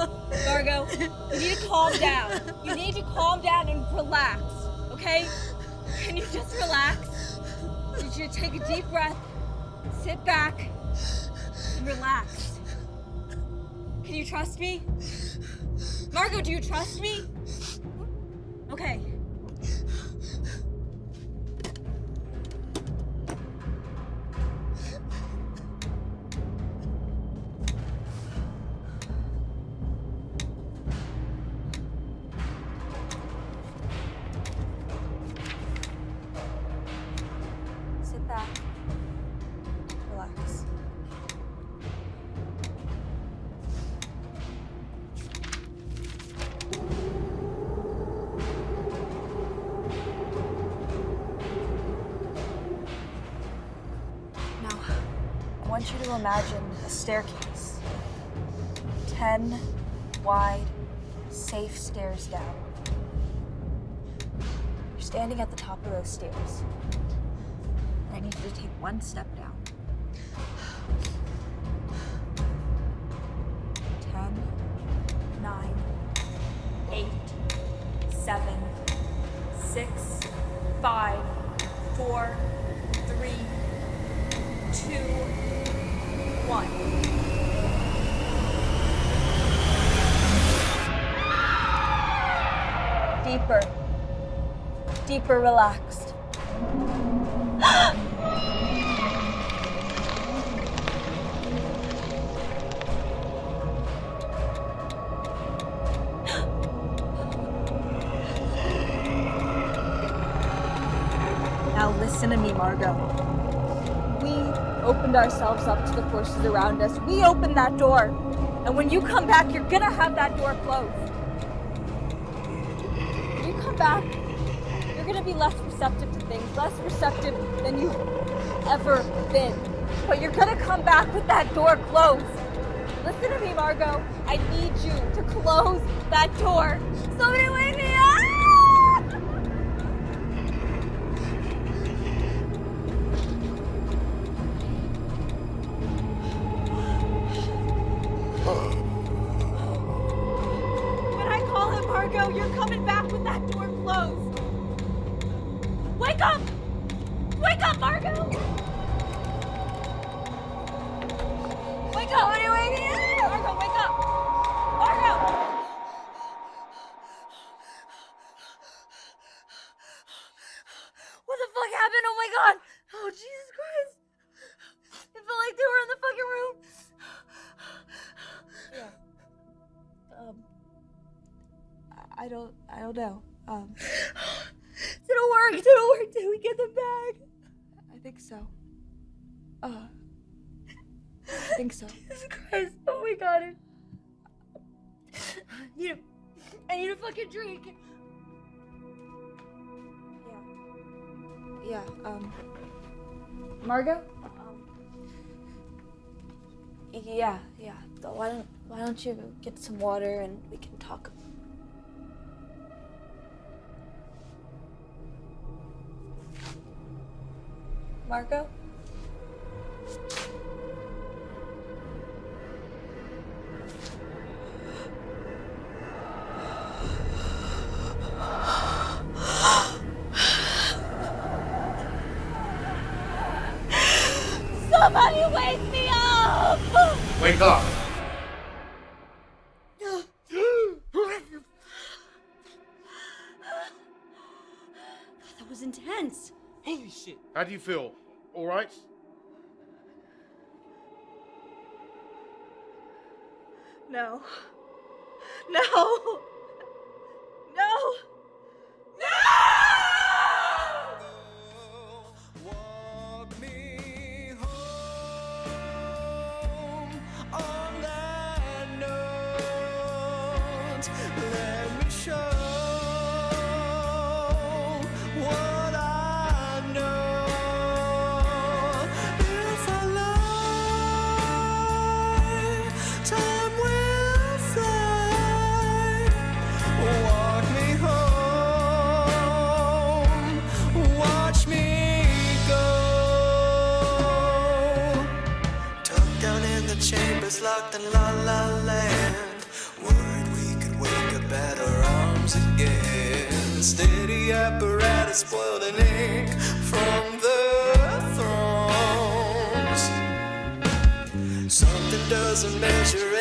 Margot, you need to calm down. You need to calm down and relax, okay? Can you just relax? I need you to take a deep breath, sit back, and relax. Can you trust me? Margot, do you trust me? Okay. Sit back. Relax. Now, I want you to imagine a staircase. 10 wide, safe stairs down. You're standing at the top of those stairs. And I need you to take one step down. 10, 9, 8, 7, 6, 5, 4, 3, 2, 1. Deeper. Deeper relaxed. Now listen to me, Margot. We opened ourselves up to the forces around us. We opened that door. And when you come back, you're gonna have that door closed. When you come back, you're gonna be less receptive to things, less receptive than you've ever been. But you're gonna come back with that door closed. Listen to me, Margot. I need you to close that door. Somebody wake me up! When I call him, Margot, you're coming back with that door closed. Wake up! Wake up, Margot! Wake up! What are you waking up? Margot, wake up! Margot! What the fuck happened? Oh my god! Oh, Jesus Christ! It felt like they were in the fucking room. Yeah. I don't know. Did it work? Did it work? Did we get them back? I think so. I think so. Jesus Christ! Oh my god! I need a fucking drink. Yeah. Margot? Yeah. Why don't you get some water and we can talk? Margot? Somebody wake me up! Wake up! That was intense. Holy shit. How do you feel? All right? No. No! No! Walk me home on that note. Let me show what I know. If I lie, time will fly. Walk me home, watch me go. Tucked down in the chambers, locked in la la land. Worried we could wake up at our arms again. Steady apparatus, spoiled in ink from the thrones. Something doesn't measure